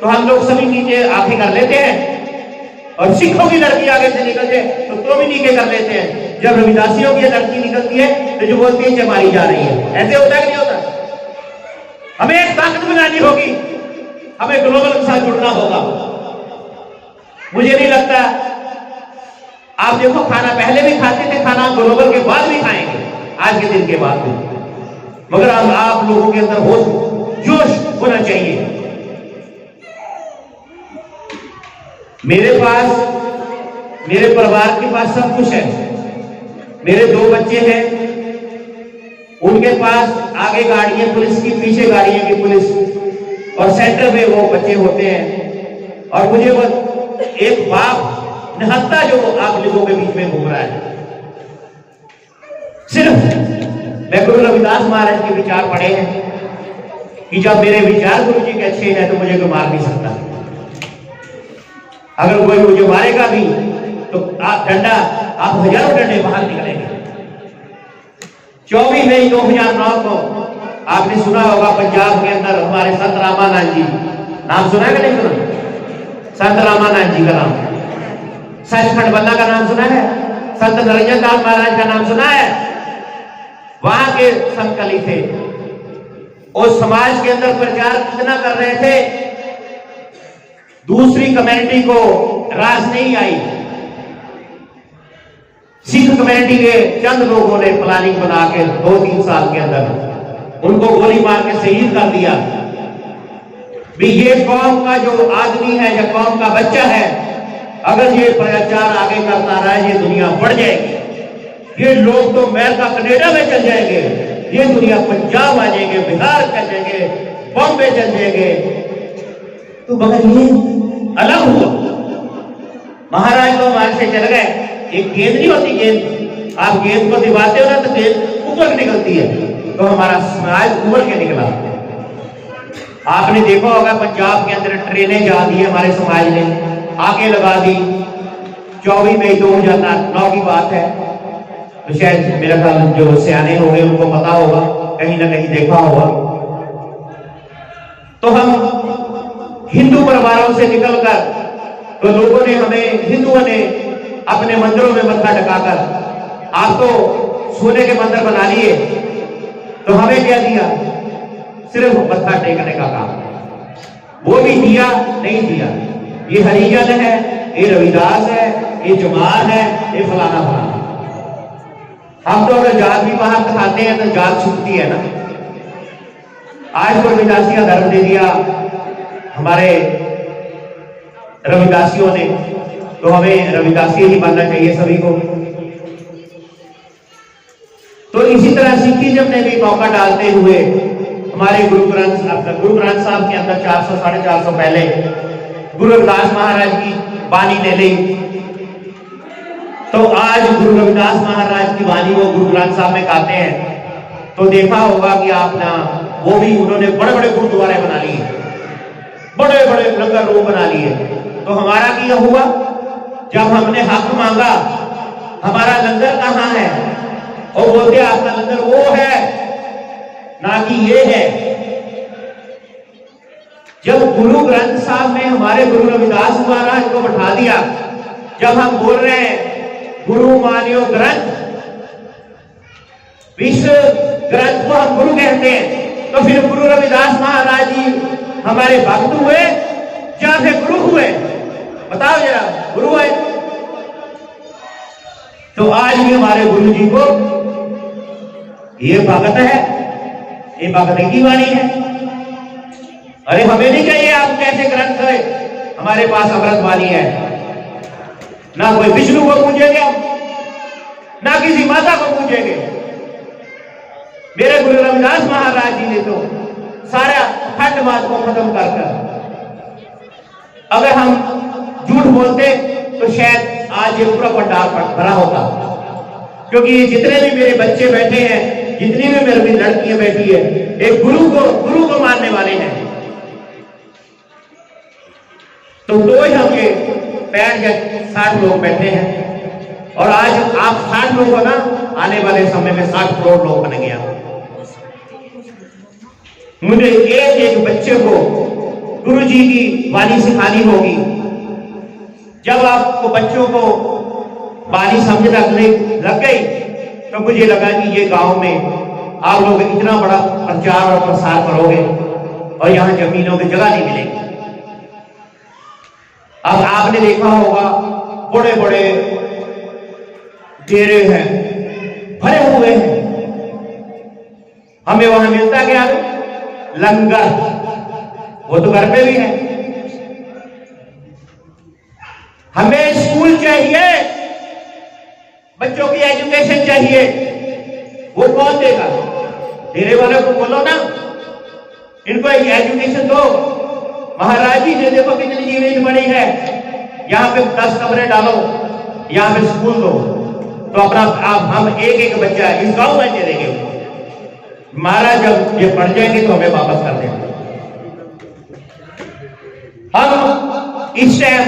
तो हम लोग सभी नीचे आंखें कर लेते हैं, और सिखों की लड़की आगे से निकल जाए तो भी नीचे कर लेते हैं। जब रविदासियों की लड़की निकलती है तो जो बोलती है मारी जा रही है। ऐसे होता है कि नहीं होता? हमें एक ताकत बनानी होगी, हमें ग्लोबल के साथ जुड़ना होगा। मुझे नहीं लगता, आप देखो खाना पहले भी खाते थे, खाना ग्लोबल के बाद भी खाएंगे, आज के दिन के बाद भी, मगर आप लोगों के अंदर होश जोश होना चाहिए। मेरे पास, मेरे परिवार के पास सब कुछ है। मेरे 2 बच्चे हैं, उनके पास आगे गाड़ी है पुलिस की, पीछे गाड़ी है की पुलिस, और सेंटर में वो बच्चे होते हैं। और मुझे वो एक बाप निहत्ता जो आप लोगों के बीच में घूम रहा है। सिर्फ मैं गुरु रविदास महाराज के विचार पढ़े हैं कि जब मेरे विचार गुरु जी के अच्छे हैं तो मुझे कोई मार नहीं सकता। अगर कोई मुझे मारेगा भी तो आप डंडा, आप हजारों डंडे बाहर निकलेंगे। 24 मई 2009 को आपने सुना होगा पंजाब के अंदर हमारे संत रामानंद जी, नाम सुना है कि नहीं सुना? संत रामानंद जी का नाम, सचखंड बल्ला का नाम सुना है? संत निरंजन दास महाराज का नाम सुना है? वहां के संत कली थे, उस समाज के अंदर प्रचार कितना कर रहे थे, दूसरी कम्युनिटी को रास नहीं आई। सिख कम्युनिटी के चंद लोगों ने प्लानिंग बना के 2-3 साल के अंदर उनको गोली मार के शहीद कर दिया। भी ये कौम का जो आदमी है या कौम का बच्चा है, अगर ये प्रचार आगे करता रहा ये दुनिया बढ़ जाएगी। ये लोग तो अमेरिका कनाडा में चल जाएंगे, ये दुनिया पंजाब आ जाएंगे, बिहार चल जाएंगे, बॉम्बे चल जाएंगे। तो मगर ये अलग हुआ। महाराज तो हमारे से चल गए। एक गेंद नहीं होती, गेंद आप गेंद को दिवाते हो ना तो गेंद ऊपर निकलती है, तो हमारा समाज ऊपर के निकला। आपने देखा होगा पंजाब के अंदर ट्रेनें जा दी हमारे समाज ने, आगे लगा दी। 24 मई 2009 की बात है, तो शायद मेरा ख्याल जो सियाने हो गए उनको पता होगा, कहीं ना कहीं देखा होगा। तो हम हिंदू परिवारों से निकलकर, तो लोगों ने हमें, हिंदुओं ने अपने मंदिरों में मत्था टिकाकर, आप तो सोने के मंदिर बना लिए, तो हमें क्या दिया? सिर्फ मत्था टेकने का काम। वो भी दिया नहीं दिया। ये हरिजन है, ये रविदास है, ये जमात है, ये फलाना फलाना। हम तो अगर जात भी बाहर दिखाते हैं तो जात छूटती है ना। आज तो रविदासी का धर्म दे दिया हमारे रविदासियों ने, तो हमें रविदासी ही मानना चाहिए सभी को। तो इसी तरह सिखिज्म ने भी मौका डालते हुए हमारे गुरु ग्रंथ साहब के अंदर 400 साढ़े 400 पहले गुरु रविदास महाराज की वाणी ले ली। तो आज गुरु रविदास महाराज की वाणी वो गुरु ग्रंथ साहब में गाते हैं, तो देखा होगा कि आपने वो भी उन्होंने बड़े बड़े गुरुद्वारे बना लिए, बड़े बड़े लंगर रूम बना लिए। तो हमारा क्या हुआ? जब हमने हक मांगा हमारा लंगर कहाँ है, और बोलते आपका लंगर वो है ना कि ये है। जब गुरु ग्रंथ साहब में हमारे गुरु रविदास महाराज को बैठा दिया, जब हम बोल रहे हैं गुरु मानियो ग्रंथ, विश्व ग्रंथ को हम गुरु कहते हैं, तो फिर गुरु रविदास महाराज जी हमारे भक्त हुए या फिर गुरु हुए? बताओ जरा, गुरु है। तो आज भी हमारे गुरु जी को ये भगत है, ये भगत की वाणी है। अरे हमें नहीं चाहिए आप कैसे ग्रंथ है, हमारे पास अमृत वाणी है। ना कोई विष्णु को पूजेंगे, ना किसी माता को पूजेंगे। मेरे गुरु रविदास महाराज जी ने तो सारा खंडवाद को खत्म कर, अगर हम झूठ बोलते तो शायद आज ये पूरा पंडाल भरा होता। क्योंकि ये जितने भी मेरे बच्चे बैठे हैं, जितनी भी मेरी लड़कियां बैठी है, एक गुरु को मानने वाले हैं। तो दो ही होंगे 65 या 60 लोग बैठे हैं, और आज आप 60 लोग हो ना, आने वाले समय में 60 करोड़ लोग बन गया। मुझे एक एक बच्चे को गुरु जी की वाणी सिखानी होगी। जब आपको बच्चों को वाणी समझ लग गई, तो मुझे लगा कि ये गांव में आप लोग इतना बड़ा प्रचार और प्रसार करोगे और यहां जमीनों की जगह नहीं मिलेगी। अब आपने देखा होगा बड़े बड़े डेरे हैं, भरे हुए हैं, हमें वहां मिलता क्या है? लंगर। वो तो घर पे भी है। हमें स्कूल चाहिए, बच्चों की एजुकेशन चाहिए, वो कौन देगा? डेरे वाले को बोलो ना, इनको एजुकेशन दो। महाराज जी ने देखो कितनी यूनिट बनी है, यहाँ पे 10 कमरे डालो, यहाँ पे स्कूल दो, तो अपना आप हम एक एक बच्चा इस गांव में दे देंगे। महाराज जब ये पढ़ जाएंगे तो हमें वापस कर देंगे। हम इस टाइम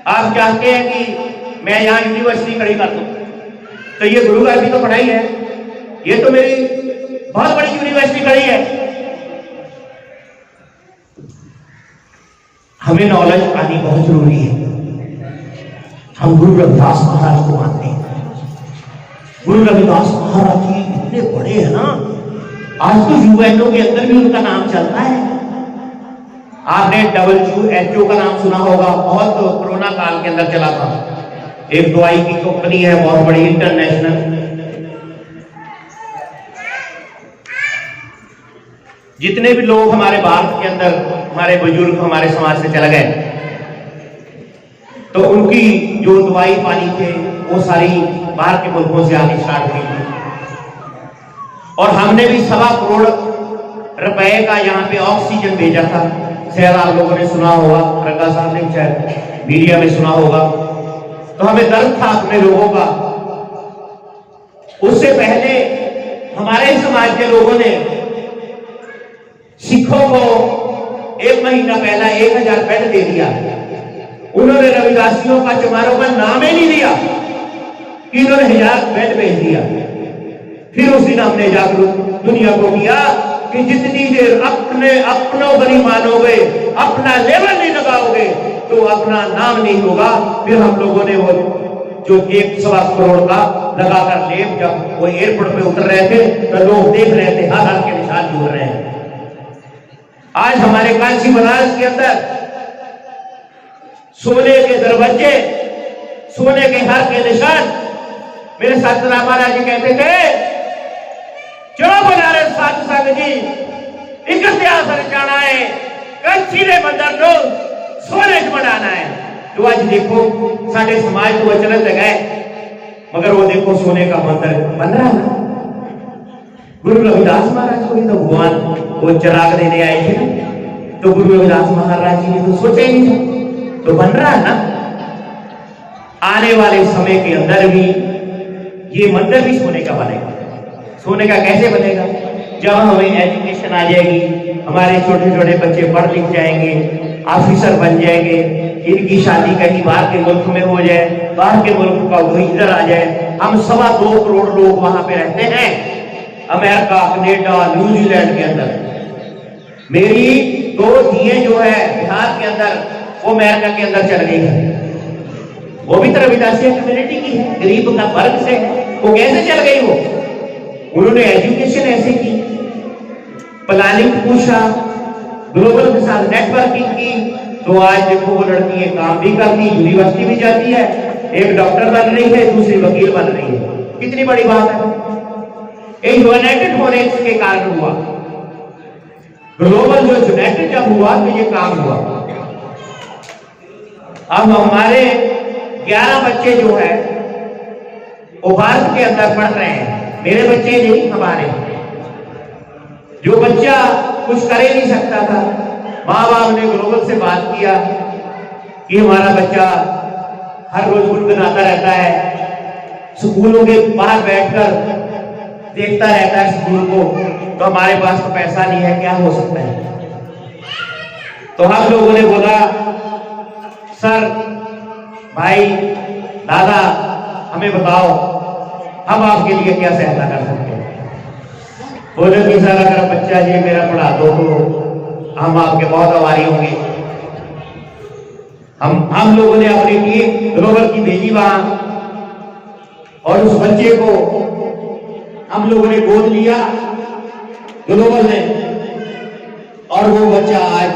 आप चाहते हैं कि मैं यहाँ यूनिवर्सिटी खड़ी कर दूं, तो ये गुरु का भी तो पढ़ाई है, ये तो मेरी बहुत बड़ी यूनिवर्सिटी खड़ी है। हमें नॉलेज आनी बहुत जरूरी है। हम गुरु रविदास महाराज को मानते हैं। गुरु रविदास महाराज जी इतने बड़े हैं ना, आज तो यूएनओ के अंदर भी उनका नाम चलता है। आपने WHO का नाम सुना होगा, बहुत कोरोना काल के अंदर चला था। एक दवाई की कंपनी है बहुत बड़ी, इंटरनेशनल। जितने भी लोग हमारे भारत के अंदर, हमारे बुजुर्ग हमारे समाज से चले गए, तो उनकी जो दवाई पानी थे वो सारी बाहर के मुल्कों से आनी स्टार्ट हुई थी। और हमने भी 1.25 करोड़ रुपए का यहाँ पे ऑक्सीजन भेजा था। शायद आप लोगों ने सुना होगा, रंगा साहब ने शायद मीडिया में सुना होगा। तो हमें दर्द था अपने लोगों का। उससे पहले हमारे समाज के लोगों ने सिखों को 1 महीना पहला 1000 बेड दे दिया। उन्होंने रविदासियों का चमारों का नाम ही नहीं दिया कि इन्होंने 1000 बेड भेज दिया। फिर उस दिन हमने जागरूक दुनिया को किया कि जितनी देर अपनों को नहीं मानोगे, अपना लेवल नहीं लगाओगे, तो अपना नाम नहीं होगा। फिर हम लोगों ने वो जो 1.25 करोड़ का लगाकर लेप, जब वो एयरपोर्ट पे उतर रहे थे तो लोग देख रहे थे, हर के निशान जुड़ रहे हैं। आज हमारे काशी बनारस के अंदर सोने के दरवाजे, सोने के हर के निशान। मेरे सतराम महाराज जी कहते थे, चलो बनारस साधु संग जी एक इतिहास रचाना है, कच्ची ने बंदर लो सोने च बनाना है। तो आज देखो साढ़े समाज को वचन गए, मगर वो देखो सोने का मंदिर बन रहा है। गुरु रविदास महाराज को भी तो भगवान वो चिराग देने आए थे, तो गुरु रविदास महाराज जी ने तो सोचा ही नहीं था। तो बन रहा है ना। आने वाले समय के अंदर भी ये मंदिर भी सोने का बनेगा। सोने का कैसे बनेगा? जब हमें एजुकेशन आ जाएगी, हमारे छोटे छोटे बच्चे पढ़ लिख जाएंगे, ऑफिसर बन जाएंगे, इनकी शादी कहीं बाहर के मुल्क में हो जाए, बाहर के मुल्क का वही इधर आ जाए। हम 2.25 करोड़ लोग वहां पे रहते हैं, अमेरिका, कनाडा, न्यूजीलैंड के अंदर। मेरी 2 धीएं जो है बिहार के अंदर, वो अमेरिका के अंदर चल गई है। वो भी तो रविदासिया कम्युनिटी की है, गरीब का वर्ग से है। वो कैसे चल गई? वो उन्होंने एजुकेशन ऐसे की, प्लानिंग पूछा, ग्लोबल के साथ नेटवर्किंग की, तो आज देखो वो लड़की ये काम भी करती, यूनिवर्सिटी भी जाती है, एक डॉक्टर बन रही है, दूसरी वकील बन रही है। कितनी बड़ी बात है। एक यूनाइटेड होने के कारण हुआ, ग्लोबल जो यूनाइटेड जब हुआ तो ये काम हुआ। अब हमारे 11 बच्चे जो है वो भारत के अंदर पढ़ रहे हैं। मेरे बच्चे नहीं, हमारे। जो बच्चा कुछ कर ही नहीं सकता था, माँ बाप ने ग्लोबल से बात किया कि हमारा बच्चा हर रोज गुनगुनाता रहता है, स्कूलों के बाहर बैठकर देखता रहता है स्कूल को, तो हमारे पास तो पैसा नहीं है, क्या हो सकता है? तो हम लोगों ने बोला, सर, भाई, दादा, हमें बताओ हम आपके लिए क्या सहायता कर सकते हैं। बोले कि सर अगर बच्चा जी मेरा पढ़ा दो तो हम आपके बहुत आभारी होंगे। हम लोगों ने अपनी टीम ग्लोबल की भेजी वहां, और उस बच्चे को हम लोगों ने गोद लिया ग्लोबल ने, और वो बच्चा आज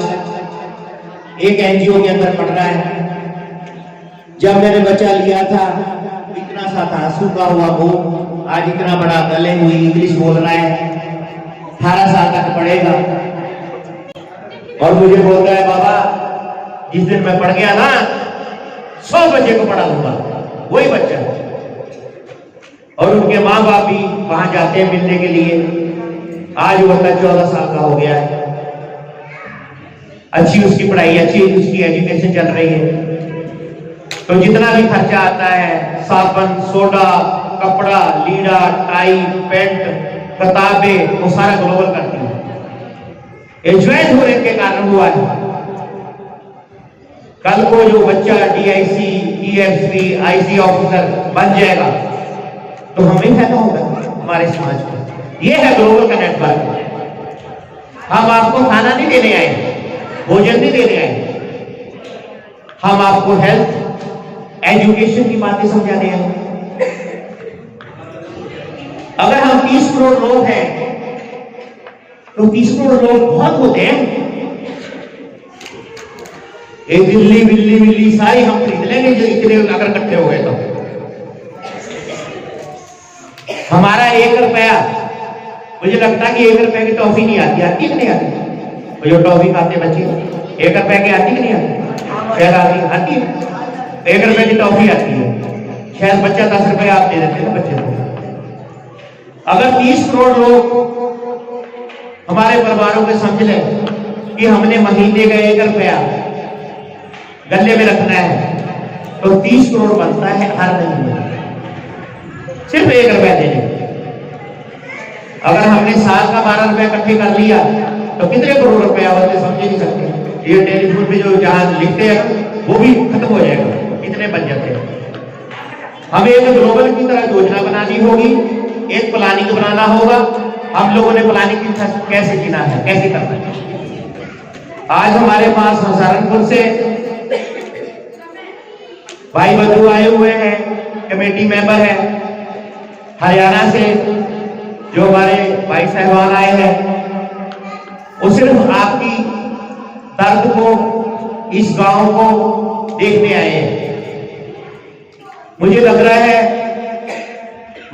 एक एनजीओ के अंदर पढ़ रहा है। जब मैंने बच्चा लिया था इतना सा था, सूखा हुआ मुंह, आज इतना बड़ा, गले हुई, इंग्लिश बोल रहा है, 18 साल तक पढ़ेगा। और मुझे बोल रहा है, बाबा जिस दिन मैं पढ़ गया ना 100 बच्चे को पढ़ा दूंगा, वही बच्चा। और उनके माँ बाप भी वहां जाते हैं मिलने के लिए। आज वो बच्चा 14 साल का हो गया है, अच्छी उसकी पढ़ाई, अच्छी उसकी एजुकेशन चल रही है। तो जितना भी खर्चा आता है, साबुन, सोडा, कपड़ा, लीड़ा, टाई, पेंट, किताबें, वो सारा ग्लोबल करती है। ज्वाइन होने के कारण हुआ है। कल को जो बच्चा DIC, TSP, IC ऑफिसर बन जाएगा तो हमें फायदा होगा, हमारे समाज को। ये है ग्लोबल का नेटवर्क। हम आपको खाना नहीं देने आए, भोजन नहीं देने आए, हम आपको हेल्थ, एजुकेशन की बातें समझाने हैं। अगर हम 30 करोड़ लोग हैं तो 30 करोड़ लोग बहुत होते हैं। एक दिल्ली बिल्ली बिल्ली सारी हम खरीद लेंगे जो इतने अगर इकट्ठे हो गए तो। हमारा 1 रुपया, मुझे लगता है कि 1 रुपए की टॉफी नहीं आती, आती कि नहीं आती? तो जो टॉफी खाते बच्चे 1 रुपए की आती कि नहीं आती? शायद आती है। 1 रुपए की टॉफी आती है, शायद बच्चा 10 रुपए आप दे देते हैं बच्चे को। अगर 30 करोड़ लोग हमारे परिवारों के समझ लें कि हमने महीने का 1 रुपया गले में रखना है, तो 30 करोड़ बनता है हर महीने, सिर्फ 1 रुपया देने। अगर हमने साल का 12 रुपया इकट्ठे कर लिया तो कितने करोड़ रुपया होते समझ नहीं सकते। ये टेलीफोन पे जो जहां लिखते हैं वो भी खत्म हो जाएगा, कितने बन जाते हैं। हमें एक ग्लोबल की तरह योजना बनानी होगी, एक प्लानिंग बनाना होगा। हम लोगों ने प्लानिंग कैसे किया है, कैसे करना है। आज हमारे पास सहारनपुर से भाई बंधु आए हुए हैं, कमेटी मेंबर है। हरियाणा से जो हमारे भाई साहबान आए हैं, वो सिर्फ आपकी दर्द को, इस गांव को देखने आए हैं। मुझे लग रहा है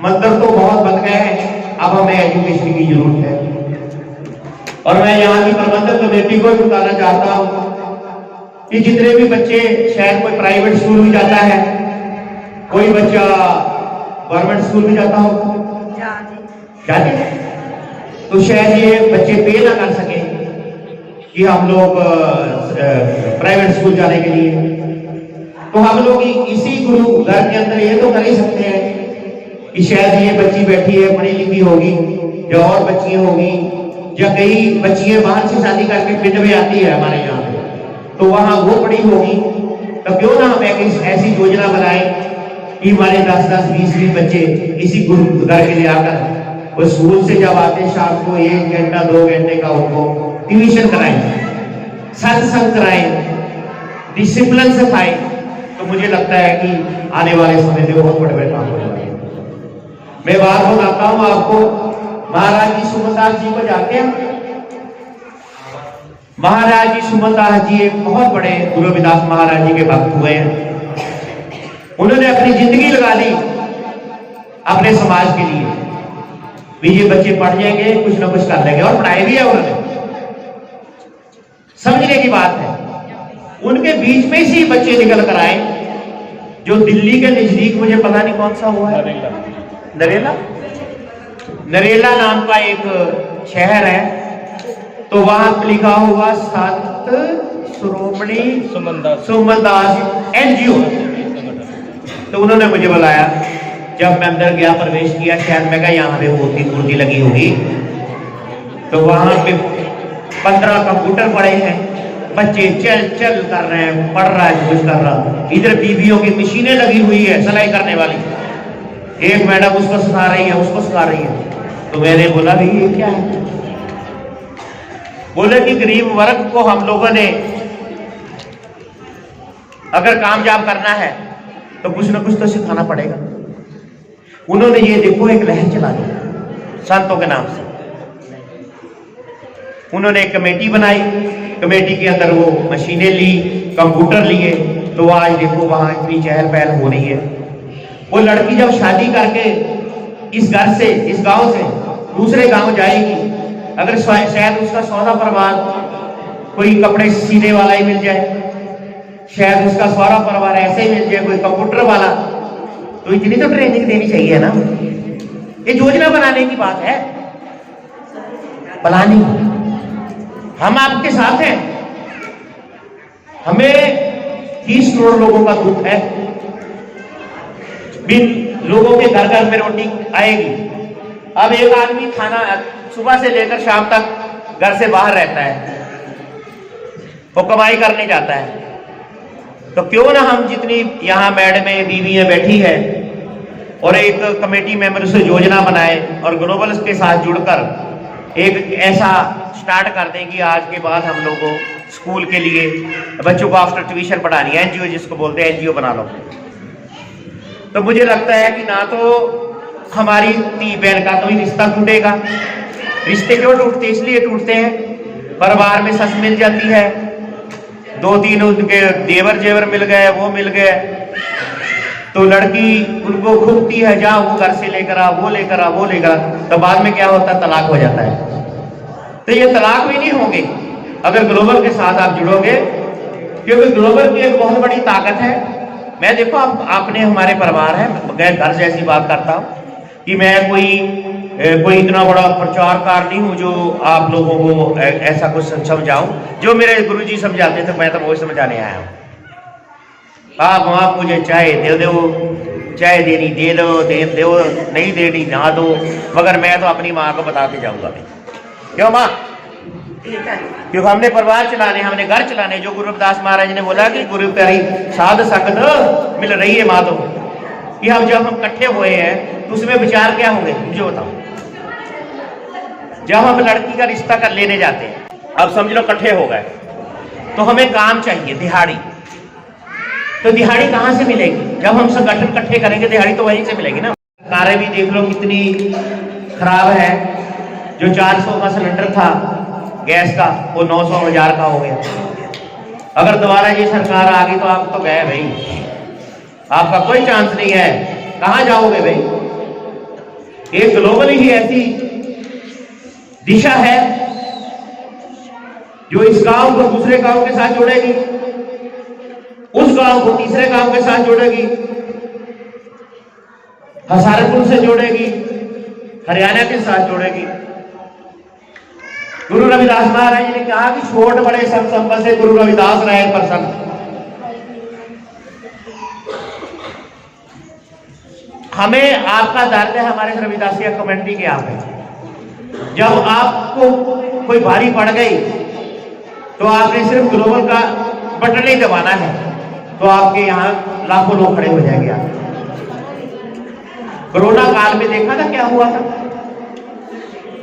मंदिर तो बहुत बन गए हैं, अब हमें एजुकेशन की जरूरत है। और मैं यहाँ की प्रबंधक कमेटी को भी बताना चाहता हूँ कि जितने भी बच्चे, शायद कोई प्राइवेट स्कूल में जाता है, कोई बच्चा गवर्नमेंट स्कूल में जाता हो, जाते तो शायद ये बच्चे पे ना कर सके कि हम लोग प्राइवेट स्कूल जाने के लिए। तो हम लोग इसी गुरु घर के अंदर ये तो कर ही सकते हैं कि शायद ये बच्ची बैठी है पढ़ी लिखी होगी, या और बच्चियां होगी, या कई बच्चियां बाहर से शादी करके पिंड में आती है हमारे यहाँ पे, तो वहां वो पढ़ी होगी। तो क्यों ना हम एक ऐसी योजना बनाएं कि हमारे 10-10, 20-20 बच्चे इसी गुरु घर के लिए आकर वो स्कूल से जब आते शाम को 1 घंटा 2 घंटे का उनको ट्यूशन कराएं, सत्संग कराएं, डिसिप्लिन सिखाएं। तो मुझे लगता है कि आने वाले समय में बहुत बड़े काम होने वाले हैं। मैं बात बताता हूं आपको, महाराज जी सुमनदास जी को जानते हैं? महाराज जी सुमनदास जी एक बहुत बड़े गुरु रविदास महाराज जी के भक्त हुए हैं। उन्होंने अपनी जिंदगी लगा दी अपने समाज के लिए भी, ये बच्चे पढ़ जाएंगे कुछ ना कुछ कर लेंगे, और पढ़ाई भी है उन्होंने। समझने की बात है, उनके बीच में से बच्चे निकल कर आए जो दिल्ली के नजदीक, मुझे पता नहीं कौन सा हुआ है, नरेला नाम का एक शहर है, तो वहां पर लिखा हुआ संत श्रोमणी सुमनदास एनजीओ। तो उन्होंने मुझे बुलाया, जब मैं अंदर गया, प्रवेश किया, शायद मैं कहा यहाँ पे मूर्ति लगी होगी, तो वहां पे 15 कंप्यूटर पड़े हैं, बच्चे चल कर रहे हैं, पढ़ रहा है, कुछ कर रहा। इधर बीवियों की मशीनें लगी हुई है सिलाई करने वाली, एक मैडम उसको सिखा रही है, उसको सिखा रही है। तो मैंने बोला भाई ये क्या है? बोले कि गरीब वर्ग को हम लोगों ने अगर कामयाब करना है तो कुछ ना कुछ तो सिखाना पड़ेगा। उन्होंने ये देखो एक लहर चला दी संतों के नाम से। उन्होंने एक कमेटी बनाई, कमेटी के अंदर वो मशीनें ली, कंप्यूटर लिए, तो आज देखो वहां इतनी चहल पहल हो रही है। वो लड़की जब शादी करके इस घर से, इस गांव से दूसरे गांव जाएगी, अगर शायद उसका सौदा परिवार कोई कपड़े सीने वाला ही मिल जाए, शायद उसका सौरा परिवार ऐसे ही मिल जाए कोई कंप्यूटर वाला, तो इतनी तो ट्रेनिंग देनी चाहिए ना। ये योजना बनाने की बात है, प्लानिंग। हम आपके साथ हैं, हमें 30 करोड़ लोगों का दुख है, बिन लोगों के घर घर में रोटी आएगी। अब एक आदमी खाना सुबह से लेकर शाम तक घर से बाहर रहता है, वो कमाई करने जाता है, तो क्यों ना हम जितनी यहाँ मैडमें बीवियां बैठी है और एक कमेटी मेंबर से योजना बनाए और ग्लोबल के साथ जुड़कर एक ऐसा स्टार्ट कर दें कि आज के बाद हम लोगों स्कूल के लिए बच्चों को आफ्टर ट्यूशन पढ़ानी है, एनजीओ जिसको बोलते हैं, एनजीओ बना लो। तो मुझे लगता है कि ना तो हमारी धी बहन का कोई रिश्ता टूटेगा। रिश्ते क्यों टूटते? इसलिए टूटते हैं, परिवार में सस मिल जाती है, 2-3 उनके देवर जेवर मिल गए, वो मिल गए, तो लड़की उनको खूबती है, जा वो घर से लेकर आ, वो लेकर आ, वो लेकर आ, तो बाद में क्या होता है? तलाक हो जाता है। तो ये तलाक भी नहीं होंगे अगर ग्लोबल के साथ आप जुड़ोगे, क्योंकि ग्लोबल की एक बहुत बड़ी ताकत है। मैं देखो आपने हमारे परिवार है, मैं घर जैसी बात करता हूँ कि मैं कोई इतना बड़ा प्रचारकार नहीं हूँ जो आप लोगों को ऐसा कुछ समझाऊं। जो मेरे गुरुजी समझाते थे मैं तो वो समझाने आया हूँ। आप मुझे चाय दे दो, चाय देनी दे दो, दो नहीं देनी ना दो, मगर मैं तो अपनी माँ को बताते जाऊंगा। क्यों माँ? क्योंकि हमने परिवार चलाने, हमने घर चलाने। जो गुरु रविदास महाराज ने बोला कि गुरु प्यारी साध संगत मिल रही है माधो, कि हम जब हम इकट्ठे हुए हैं तो उसमें विचार क्या होंगे मुझे बताओ। जब हम लड़की का रिश्ता कर लेने जाते हैं, अब समझ लो इकट्ठे हो गए, तो हमें काम चाहिए, दिहाड़ी। तो दिहाड़ी कहाँ से मिलेगी? जब हम संगठन इकट्ठे करेंगे दिहाड़ी तो वहीं से मिलेगी ना। कारें भी देख लो कितनी खराब है। जो 400 का सिलेंडर था गैस का, वो 900-1000 का हो गया। अगर दोबारा ये सरकार आ गई तो आप तो गए भाई, आपका कोई चांस नहीं है। कहां जाओगे भाई? एक ग्लोबल ही ऐसी दिशा है जो इस गांव को दूसरे गांव के साथ जोड़ेगी, उस गांव को तीसरे गांव के साथ जोड़ेगी, हजारपुर से जोड़ेगी, हरियाणा के साथ जोड़ेगी। गुरु रविदास महाराज ने कहा कि छोट बड़े संत संपद से गुरु रविदास रहे प्रसन्न। हमें आपका दर्द है हमारे रविदासिया कमेटी के आप है। जब आपको कोई भारी पड़ गई तो आपने सिर्फ ग्लोबल का बटन ही दबाना है तो आपके यहाँ लाखों लोग खड़े हो जाएंगे। आप कोरोना काल में देखा था क्या हुआ था।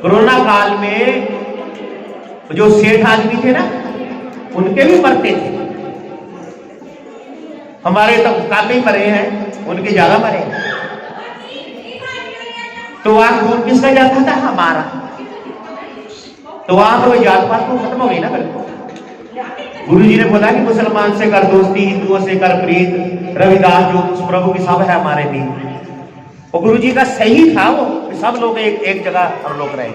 कोरोना काल में जो सेठ आदमी थे ना उनके भी मरते थे। हमारे तो काल में मरे हैं, उनके ज्यादा मरे हैं। तो वहां खून किसका जाता था? हमारा। तो वहां तो जात पात को खत्म हो गई ना। बिल्कुल गुरु जी ने बोला कि मुसलमान से कर दोस्ती, हिंदुओं से कर प्रीत, रविदास जो उस प्रभु की सब है हमारे भी। और गुरु जी का सही था वो, सब लोग एक जगह हम लोग रहे।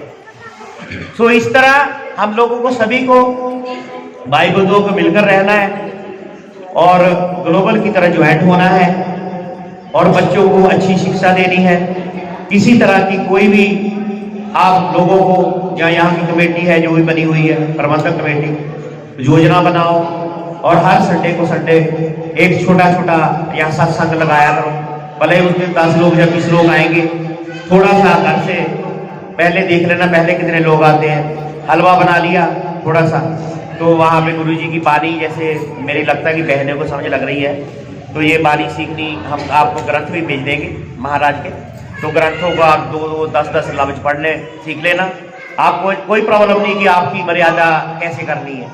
सो इस तरह हम लोगों को सभी को भाई बंधुओं को मिलकर रहना है और ग्लोबल की तरह ज्वाइंट होना है और बच्चों को अच्छी शिक्षा देनी है। किसी तरह की कोई भी आप लोगों को या यहाँ की कमेटी है जो भी बनी हुई है प्रबंधक कमेटी, योजना बनाओ और हर संडे को संडे एक छोटा छोटा यहाँ सत्संग लगाया करो। भले उस दिन 10 लोग या 20 लोग आएंगे, थोड़ा सा घर से पहले देख लेना पहले कितने लोग आते हैं। हलवा बना लिया थोड़ा सा, तो वहाँ पे गुरु जी की बानी, जैसे मेरी लगता है कि बहनों को समझ लग रही है तो ये बानी सीखनी, हम आपको ग्रंथ भी भेज देंगे महाराज के। तो ग्रंथों को आप 2-2, 10-10 लफ्ज पढ़ने सीख लेना। आपको कोई प्रॉब्लम नहीं कि आपकी मर्यादा कैसे करनी है,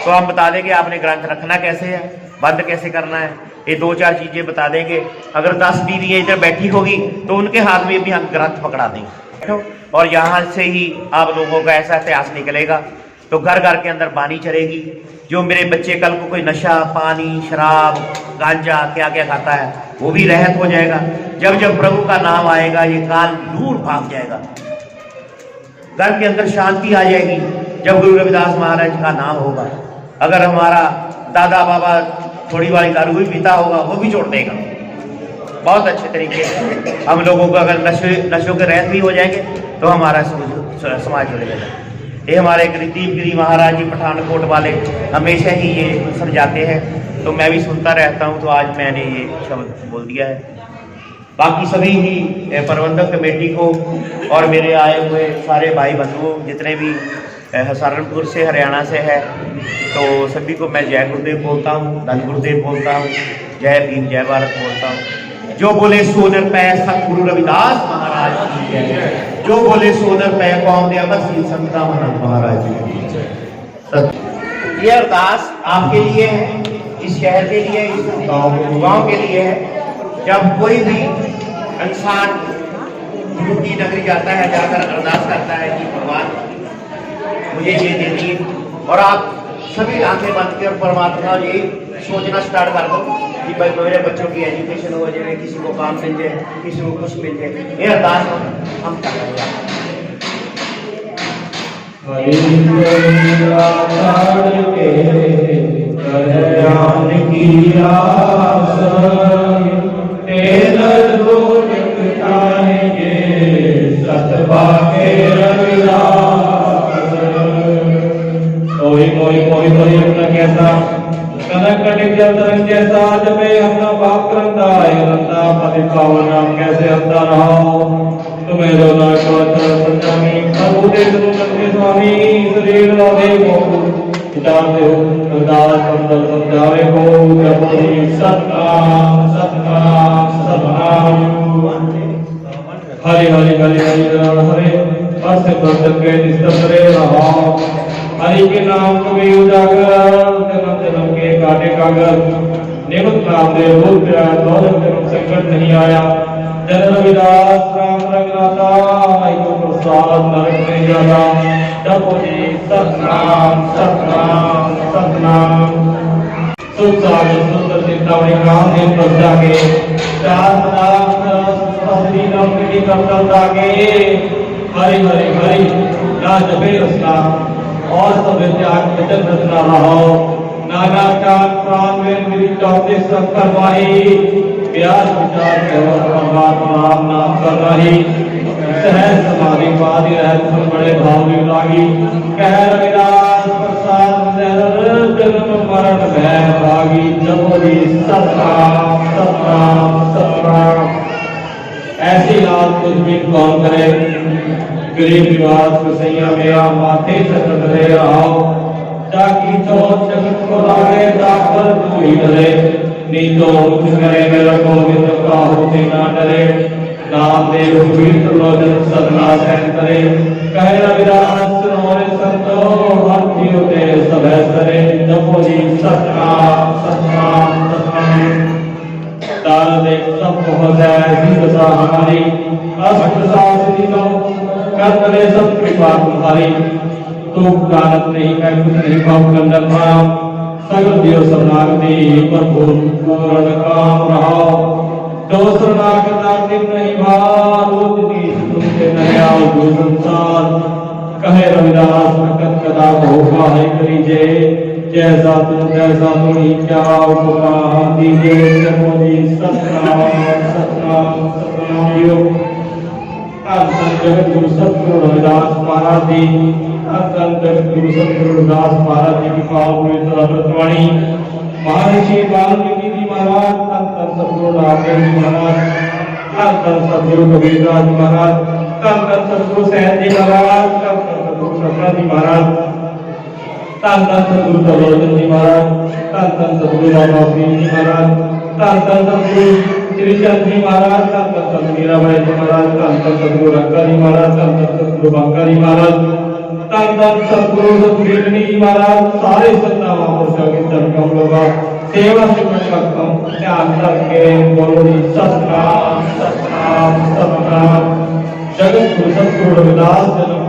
तो हम बता देंगे आपने ग्रंथ रखना कैसे है, बंद कैसे करना है, ये 2-4 चीजें बता देंगे। अगर 10 बीवियां इधर बैठी होगी तो उनके हाथ में भी हम ग्रंथ पकड़ा देंगे और यहाँ से ही आप लोगों का ऐसा इतिहास निकलेगा। तो घर घर के अंदर बानी चलेगी। जो मेरे बच्चे कल को कोई नशा, पानी, शराब, गांजा क्या क्या खाता है वो भी रहत हो जाएगा। जब जब प्रभु का नाम आएगा ये काल दूर भाग जाएगा। घर के अंदर शांति आ जाएगी जब गुरु रविदास महाराज का नाम होगा। अगर हमारा दादा बाबा थोड़ी बारी दारू भी पीता होगा वो भी छोड़ देगा बहुत अच्छे तरीके से। हम लोगों को अगर नशों के रहत भी हो जाएंगे तो हमारा समाज जुड़ जाएगा। ये हमारे दीप गिरी महाराज जी पठानकोट वाले हमेशा ही ये समझाते हैं, तो मैं भी सुनता रहता हूँ, तो आज मैंने ये शब्द बोल दिया है। बाकी सभी ही प्रबंधक कमेटी को और मेरे आए हुए सारे भाई बंधुओं जितने भी सहारनपुर से, हरियाणा से है, तो सभी को मैं जय गुरुदेव बोलता हूँ, धन गुरुदेव बोलता हूँ, जय भीम जय भारत बोलता हूँ। जो बोले सोनर पै सतगुरु रविदास महाराज की जय। जो बोले सोनर पै कौम दे अमर श्री संता महाराज जी। ये अरदास आपके लिए है, इस शहर के लिए, इस गांव के लिए है। जब कोई भी इंसान गुरु की नगरी जाता है, जाकर अरदास करता है कि भगवान मुझे ये दे दिए, और आप सभी आंखें बंद कर परमात्मा ये सोचना स्टार्ट कर दो कि भाई मेरे बच्चों की एजुकेशन हो जाए, किसी को काम मिल जाए, किसी को कुछ मिल जाए। ये अरदास हम कर रहे हैं। कैसा कनक कटिक जल तरंग जैसा जबे अपना बाप करता है रंता पति पावन नाम कैसे अंता रहो तुम्हें दोनों को संजामी प्रभु दे तुम सबके स्वामी शरीर राधे को जानते हो अरदास मंडल समझावे को जपो सतनाम सतनाम सतनाम हरि हरि हरि हरि राम हरे अस्य बंधन के निस्तरे रहो। हरि के नाम को भी उजागर जन्म जन्म के काटे कागर निमित्त नाम दे भूल गया दौलत जन्म संकट नहीं आया। जन रविदास राम रघुनाथा एको प्रसाद नरक नहीं जाता। जपो जी सतनाम सतनाम सतनाम। सुख सागर सुंदर चिंतामणि काम देव प्रजा के चार पदार्थ नाम की करता के हरि हरि हरि ना जपे रसना और सब त्याग वचन रचना रहो। नाना चार प्राण में मेरी 34 सत्तर वाही प्यार विचार केवल परमात्मा राम नाम कर रही। सहज समाधि पादि रहस्य बड़े भाव में लागी। कह रविदास प्रसाद जन्म मरण भय भागी। जपो जी सतनाम सतनाम सतनाम। ऐसी लाल कुछ भी कौन करे, गरीब निवास कसैया मेरा माथे चटक रहे रहो, जाकी तो जगत को लागे दापर तू ही डरे, नी तो कुछ करे मेरा गोविंद का होते ना डरे, नाम दे सुवीर लोचन सदना सहन करे, कहे रविदास सुनोरे संतो हर जीव ते सब सरे, जपो जी सतनाम सतनाम सतनाम। दान देख सब हो जाए सिद्ध सा हमारी, अष्ट शास्त्री तो कर करे सब कृपा तुम्हारी, तू जानत नहीं मैं कुछ नहीं पाऊं कंदर नाम, सगल दियो शरणागति प्रभु पूर्ण काम रहो, जो शरणागति नहीं भाव रोजनी तुमसे नया जो संसार, कहे रविदास नकद कदा होगा है करीजे, जैसा तुम जैसा तुम ही क्या उपकार दीजिए, जपो जी सतनाम सतनाम सतनाम योग। जगत गुरु सतगुरु रविदास महाराज जी, जगत गुरु सतगुरु रविदास महाराज जी की पावन पवित्र अमृतवाणी, महर्षि वाल्मीकि जी महाराज, संत सतगुरु रामदेव जी महाराज, संत सतगुरु कबीरदास जी महाराज, संत सतगुरु सहज जी महाराज, संत सतगुरु सतरा जी महाराज, संत सतगुरु तलोचन जी महाराज, संत सतगुरु रामदेव जी महाराज, संत सतगुरु श्रीचंद जी महाराज, संत सतगुरु मीराबाई जी महाराज, संत सतगुरु रंगा जी महाराज, संत सतगुरु बंका जी महाराज, संत सतगुरु सतगुरु जी महाराज, सारे संत महापुरुषों की तरफ लोग सेवा से करता ध्यान करके बोलो जी सतनाम सतनाम सतनाम। जगत गुरु सतगुरु रविदास जन्म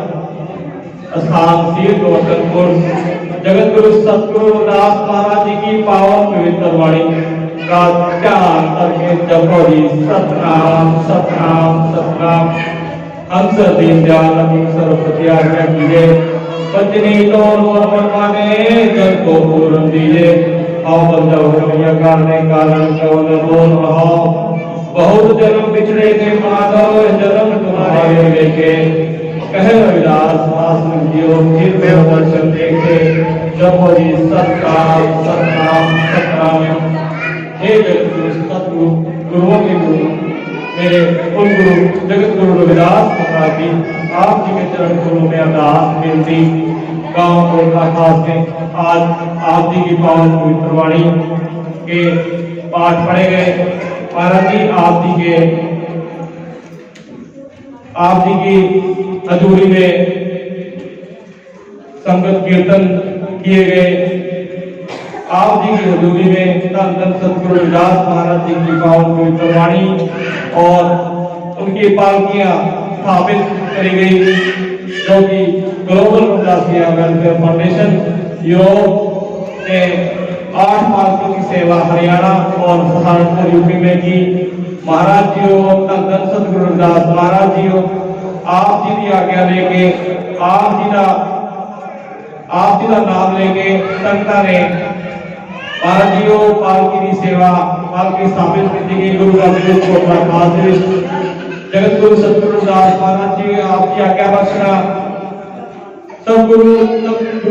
स्थान श्री गोवर्धनपुर, जगत गुरु सतगुरु रविदास महाराज जी की पावन पवित्र वाणी का ध्यान करके जपो जी सतनाम सतनाम सतनाम। हंस दीन दयाल सरस्वती आज्ञा कीजिए, पत्नी तो माने जग को पूर्ण दीजिए, आओ बंधव कमिया करने कारण कौन बोल रहा, बहुत जन्म पिछड़े के माधव जन्म तुम्हारे लेके, कहे रविदास आसन जियो फिर मैं दर्शन देखे, जपो जी सतनाम सतनाम सतनाम। हे जगत गुरु सतगुरु गुरुओं के गुरु मेरे कुल गुरु जगत गुरु रविदास महाराज जी, आप जी के चरण गुरु में अरदास विनती, गांव कोटला खास में आज आप जी की पावन पवित्र वाणी के पाठ पढ़े गए। महाराज जी आप जी की हजूरी में संगत कीर्तन किए गए, आप जी की हजूरी में धन धन सतगुरु रविदास महाराज जी की पावन पवित्र वाणी और उनकी पालकियां स्थापित करी गई, जो कि global Ravidassia welfare foundation Europe ने 8 पालकियों की सेवा हरियाणा और सहारनपुर यूपी में की। महाराज जी धन धन सतगुरु रविदास महाराज जी आप जी की आज्ञा लेके आप जी का नाम लेके संगता ने महाराज जी पालकी की सेवा पालकी स्थापित की। गुरु का जगत गुरु सतगुरु दास महाराज जी आपकी आज्ञा बख्शना, सब गुरु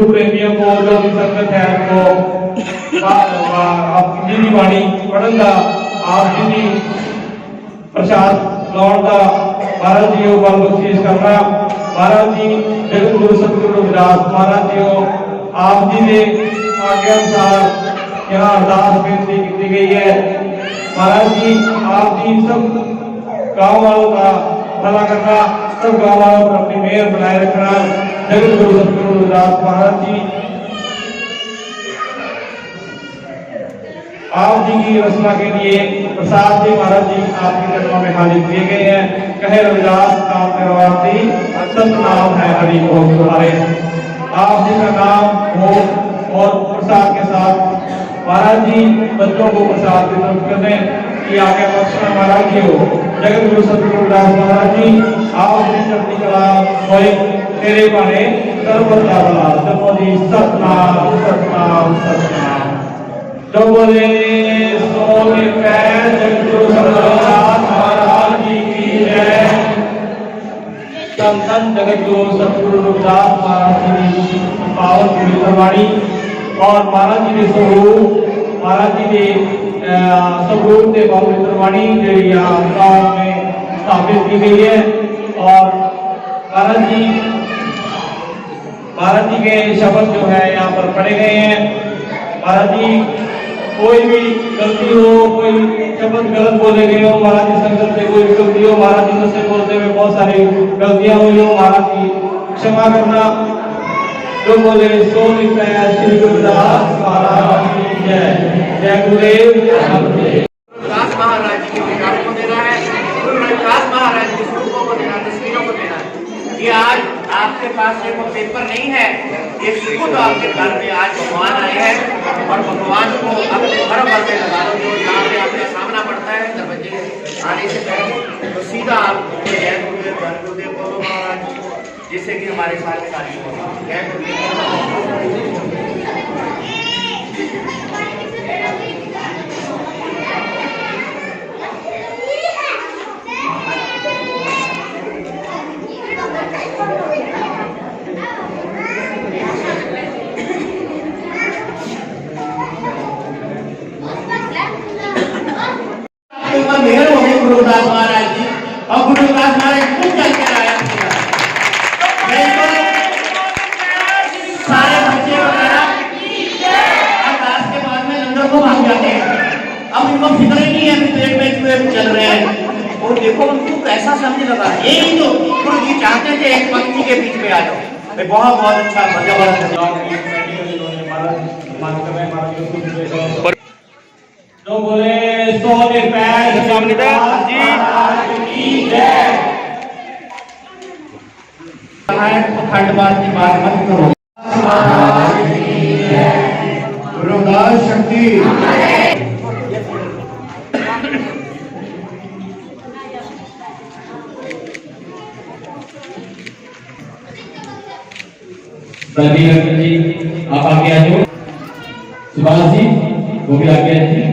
प्रेमियों को जो भी संगत है उनको आपकी जी की वाणी पढ़न का आप जी की प्रसाद लौट का महाराज जी को बख्शीश करना। महाराज जी जगत गुरु सतगुरु रविदास महाराज जी आप जी ने आज्ञा अनुसार यहाँ अरदास बेनती की गई है। महाराज जी आप जी सब गांव वालों का भला करना, सब गांव वालों पर अपनी मेहर बनाए रखना। जगत गुरु सतगुरु रविदास महाराज जी आप जी की रचना के लिए प्रसाद जी महाराज जी आपके चरणों में हाजिर किए गए हैं। कहे रविदास नाम करवाती सत नाम है हरि भोग तुम्हारे, आप जी का नाम हो और प्रसाद के साथ महाराज जी बच्चों को प्रसाद वितरण करने की आज्ञा बख्शना। महाराज जी हो जगत गुरु सतगुरु रविदास महाराज जी आप जी चढ़ती कला होए तेरे बाने सर्वदा भला, जपो जी सतनाम सतनाम सतनाम। जो बोले सो निपै जगत गुरु रविदास महाराज जी की जय। संतन जगत गुरु सतगुरु रविदास महाराज जी की पावन पवित्र वाणी और महाराज जी के स्वरूप महाराज जी के स्वरूप के पवित्र वाणी जी यहाँ गाँव में स्थापित की गई है और महाराज जी के शब्द जो है यहाँ पर पढ़े गए हैं। महाराज जी कोई भी गलती हो, कोई शब्द गलत बोले गए हो, महाराज जी संगत से कोई भी गलती हो, महाराज जी से बोलते हुए बहुत सारी गलतियां हुई हो, महाराज जी क्षमा करना। जो बोले सो लिखता है श्री गुरुदास महाराज की जय। जय गुरुदेव। गुरुदास महाराज जी के विचारों को देना है, गुरु रविदास महाराज के स्वरूपों को देना, तस्वीरों को देना है। ये आज आपके पास देखो पेपर नहीं है, ये खुद आपके घर में आज भगवान आए हैं और भगवान को अपने घर भर में लगा लो। जो यहाँ पे आपने सामना पड़ता है दरवाजे आने से पहले तो सीधा आप जय गुरुदेव धन गुरुदेव बोलो महाराज, जिससे कि हमारे साथ कार्य हो। जय गुरुदेव। मेहर हो गई गुरुदास महाराज जी और गुरुदास महाराज खुद चल कर आया। सारे बच्चे वगैरह अरदास के बाद में लंदन को भाग जाते हैं। अब इनको फिक्र ही नहीं है पेट में चूहे चल रहे हैं और देखो उनको कैसा समझ लगा। यही तो गुरु जी चाहते थे एक पंक्ति के बीच में आ जाओ। बहुत बहुत अच्छा जो बोले सो निरपैठ सामने जी खंडवाद की बात मत करो। गुरुदास शक्ति। जी आप आगे आ जाओ। सुभाष जी वो भी आगे आ जाइए।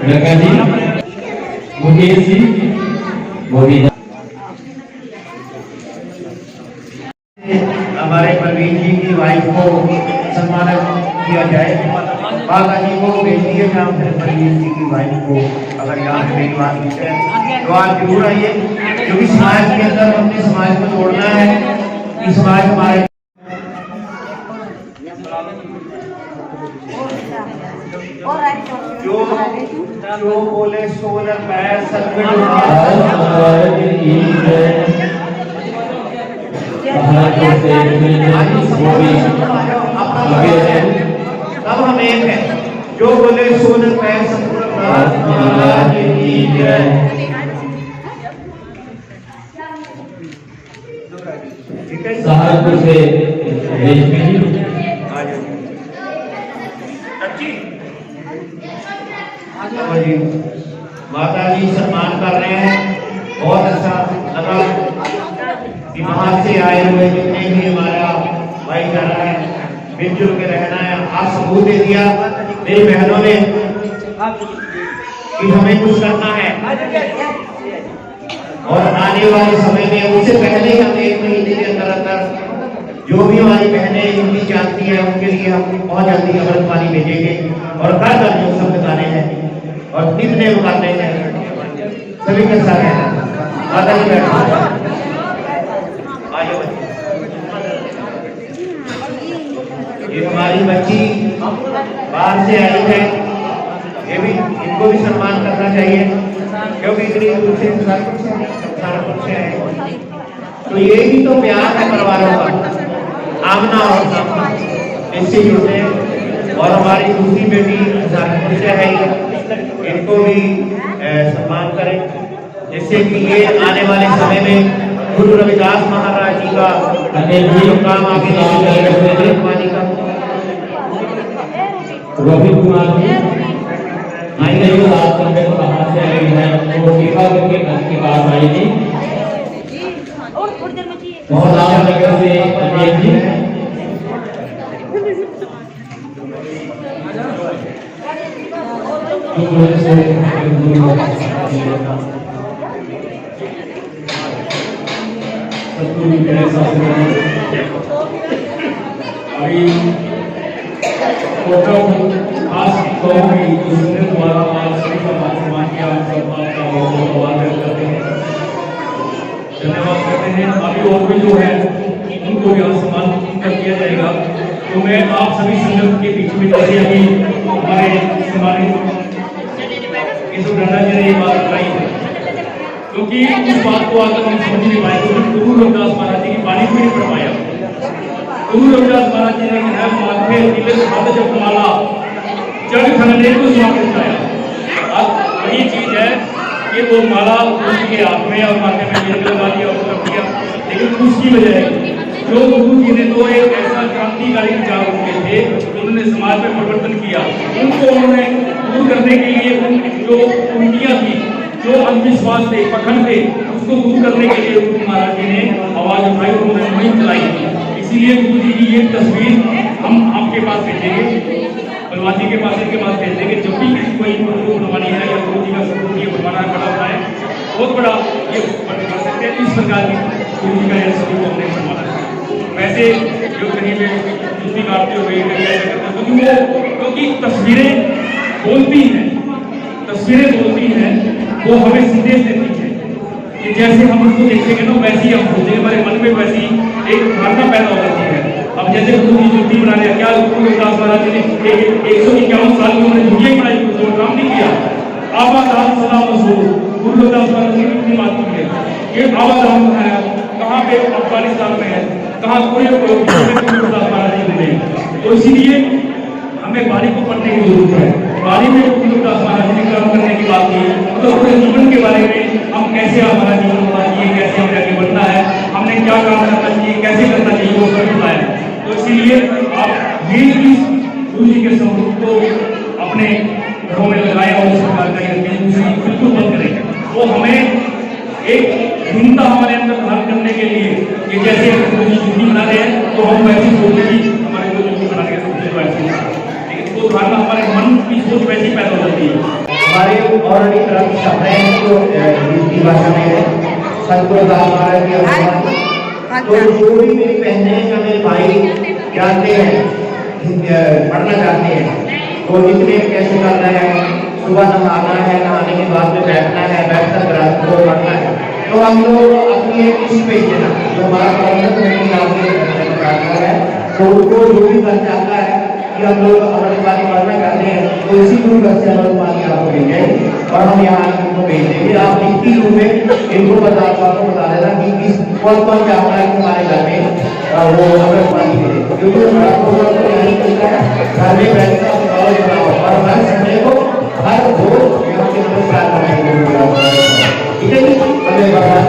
रंगा जी मुकेश जी वो भी। हमारे प्रवीण जी की वाइफ को सम्मानित किया जाए। बाबा जी को भेज दिए जहाँ फिर प्रवीण जी की वाइफ को अगर यहाँ पे मेरी बात है तो आप जरूर आइए, क्योंकि समाज के अंदर अपने समाज को जोड़ना है कि समाज हमारे जो बोले सोलर पैर सब हम एक है। जो बोले सोलर पैर सहारनपुर से माता जी सम्मान कर रहे हैं। बहुत अच्छा लगा कि बाहर से आए हुए जितने भी हमारा भाईचारा है मिलजुल के रहना है। आप सबूत दे दिया मेरी बहनों ने कि हमें कुछ करना है और आने वाले समय में उससे पहले ही हम 1 महीने के अंदर अंदर जो भी हमारी बहनें हिंदी जानती हैं उनके लिए हम बहुत जल्दी अमृत पानी भेजेंगे और घर घर जो शब्द गाने हैं और नित्य गाते हैं सभी के साथ है। माता जी ये हमारी बच्ची बाहर से आई है, ये भी इनको भी सम्मान करना चाहिए क्योंकि इतनी दूर से सहारनपुर से है। तो ये भी तो प्यार है परिवारों का, आमना और सामना इससे जुड़ते हैं। और हमारी दूसरी बेटी सहारनपुर से है, इनको भी सम्मान करें जिससे कि ये आने वाले समय में गुरु रविदास महाराज जी का काम आगे का। रोहित कुमार जी आएंगे जो रात संगत बाहर से आई है वो सेवा करके घर के पास आएगी। बहुत राम नगर से अजय जी अभी खास कहूँगी जो सुनने द्वारा आप सभी का मान सम्मान किया, हम सब आपका बहुत बहुत आभार व्यक्त करते हैं, धन्यवाद करते हैं। अभी और भी जो है उनको भी सम्मान कर दिया जाएगा। तो मैं आप सभी संगत के बीच में, जैसे अभी हमारे सम्मानित केशव डंडा जी ने ये बात बताई है, क्योंकि उस बात को आकर हम समझ नहीं पाए, क्योंकि गुरु रविदास महाराज जी की वाणी को नहीं पढ़ पाया। गुरु रविदास महाराज जी ने कहा माथे तिलक हाथ जपमाला जग खनने को स्वागत किया। अब वही चीज है कि वो माला उसके हाथ में और माथे में तिलक लगा दिया और कर दिया, लेकिन उसकी वजह है जो गुरु जी ने तो एक ऐसा क्रांतिकारी विचार उनके थे, उन्होंने समाज में परिवर्तन किया, उनको उन्होंने दूर करने के लिए जो उल्टियां थी, जो अंधविश्वास थे, पखंड थे, उसको दूर करने के लिए गुरु महाराज जी ने आवाज उठाई, उन्होंने मुहिम चलाई। इसीलिए गुरु जी की ये तस्वीर हम आपके पास भेजेंगे, बलवान जी के पास इनके पास भेज देंगे। जब भी किसी कोई फोटो बनवानी है या गुरु जी का स्वरूप ये बनवाना बड़ा होता है, बहुत बड़ा ये बन सकते हैं। इस प्रकार की गुरु जी का यह स्वरूप हमने बनवाना है। वैसे जो कहीं पे जुत्ती काटते हुए क्योंकि तस्वीरें बोलती हैं, तस्वीरें बोलती हैं, वो हमें संदेश देती है कि जैसे हम उसको देखेंगे ना वैसे ही हम सोचेंगे, हमारे मन में वैसी एक धारणा पैदा हो जाती है। अब जैसे गुरु जी जुत्ती बना लिया, क्या गुरु रविदास महाराज जी ने 151 साल में उन्होंने जुतियां बनाई, कोई काम नहीं किया। आवाधाम सदा मशहूर, गुरु रविदास महाराज जी की बात की है। ये आवाधाम है कहाँ पे? अफगानिस्तान में है, कहाँ? पूरे गुरु रविदास महाराज जी ने। तो इसीलिए हमें वाणी को पढ़ने की जरूरत है। वाणी में गुरु रविदास महाराज जी ने कर्म करने की बात की, तो पूरे जीवन के बारे में हम कैसे हमारा जीवन होना चाहिए, कैसे हमें आगे बढ़ना है, हमने क्या काम करना चाहिए, कैसे करना चाहिए, वो सब बताया। तो इसीलिए आप ये गुरु जी के स्वरूप को अपने घरों में लगाए और इस प्रकार का बिल्कुल बंद करें। वो हमें एक भिन्नता हमारे अंदर धारण करने के लिए कि जैसे गुरु जी जुटी बना रहे हैं तो हम वैसी सोचें कि हमारे गुरु जी बना के सोचते वैसे, लेकिन वो धारणा हमारे मन की सोच वैसी पैदा हो जाती है। हमारे ऑलरेडी तरफ शब्द है जो हिंदी भाषा में है, सतगुरु दास महाराज की अवधारणा। तो जो भी मेरी बहनें या मेरे भाई जानते हैं, पढ़ना चाहते हैं, तो जितने कैसे करना है, सुबह नहाना है, नहाने के बाद में बैठना है, बैठकर ग्रंथ को पढ़ना है, तो हम लोग अपनी एक लिस्ट भेज देना, जो हमारा प्रबंधक है, तो उनको जो भी घर चाहता है कि हम लोग अमृतवाणी पढ़ना चाहते हैं, तो इसी गुरु घर से अमृतवाणी आपको भेज जाएगी और हम यहाँ इनको भेज देंगे। आप लिखती रूप में इनको बता देना कि किस कौन कौन चाहता है हमारे घर में वो अमृतवाणी मिले, क्योंकि यही मिलता है घर में बैठना और हर संडे को हर रोज यहाँ के नमस्कार करेंगे। ठीक है जी, हमें भगवान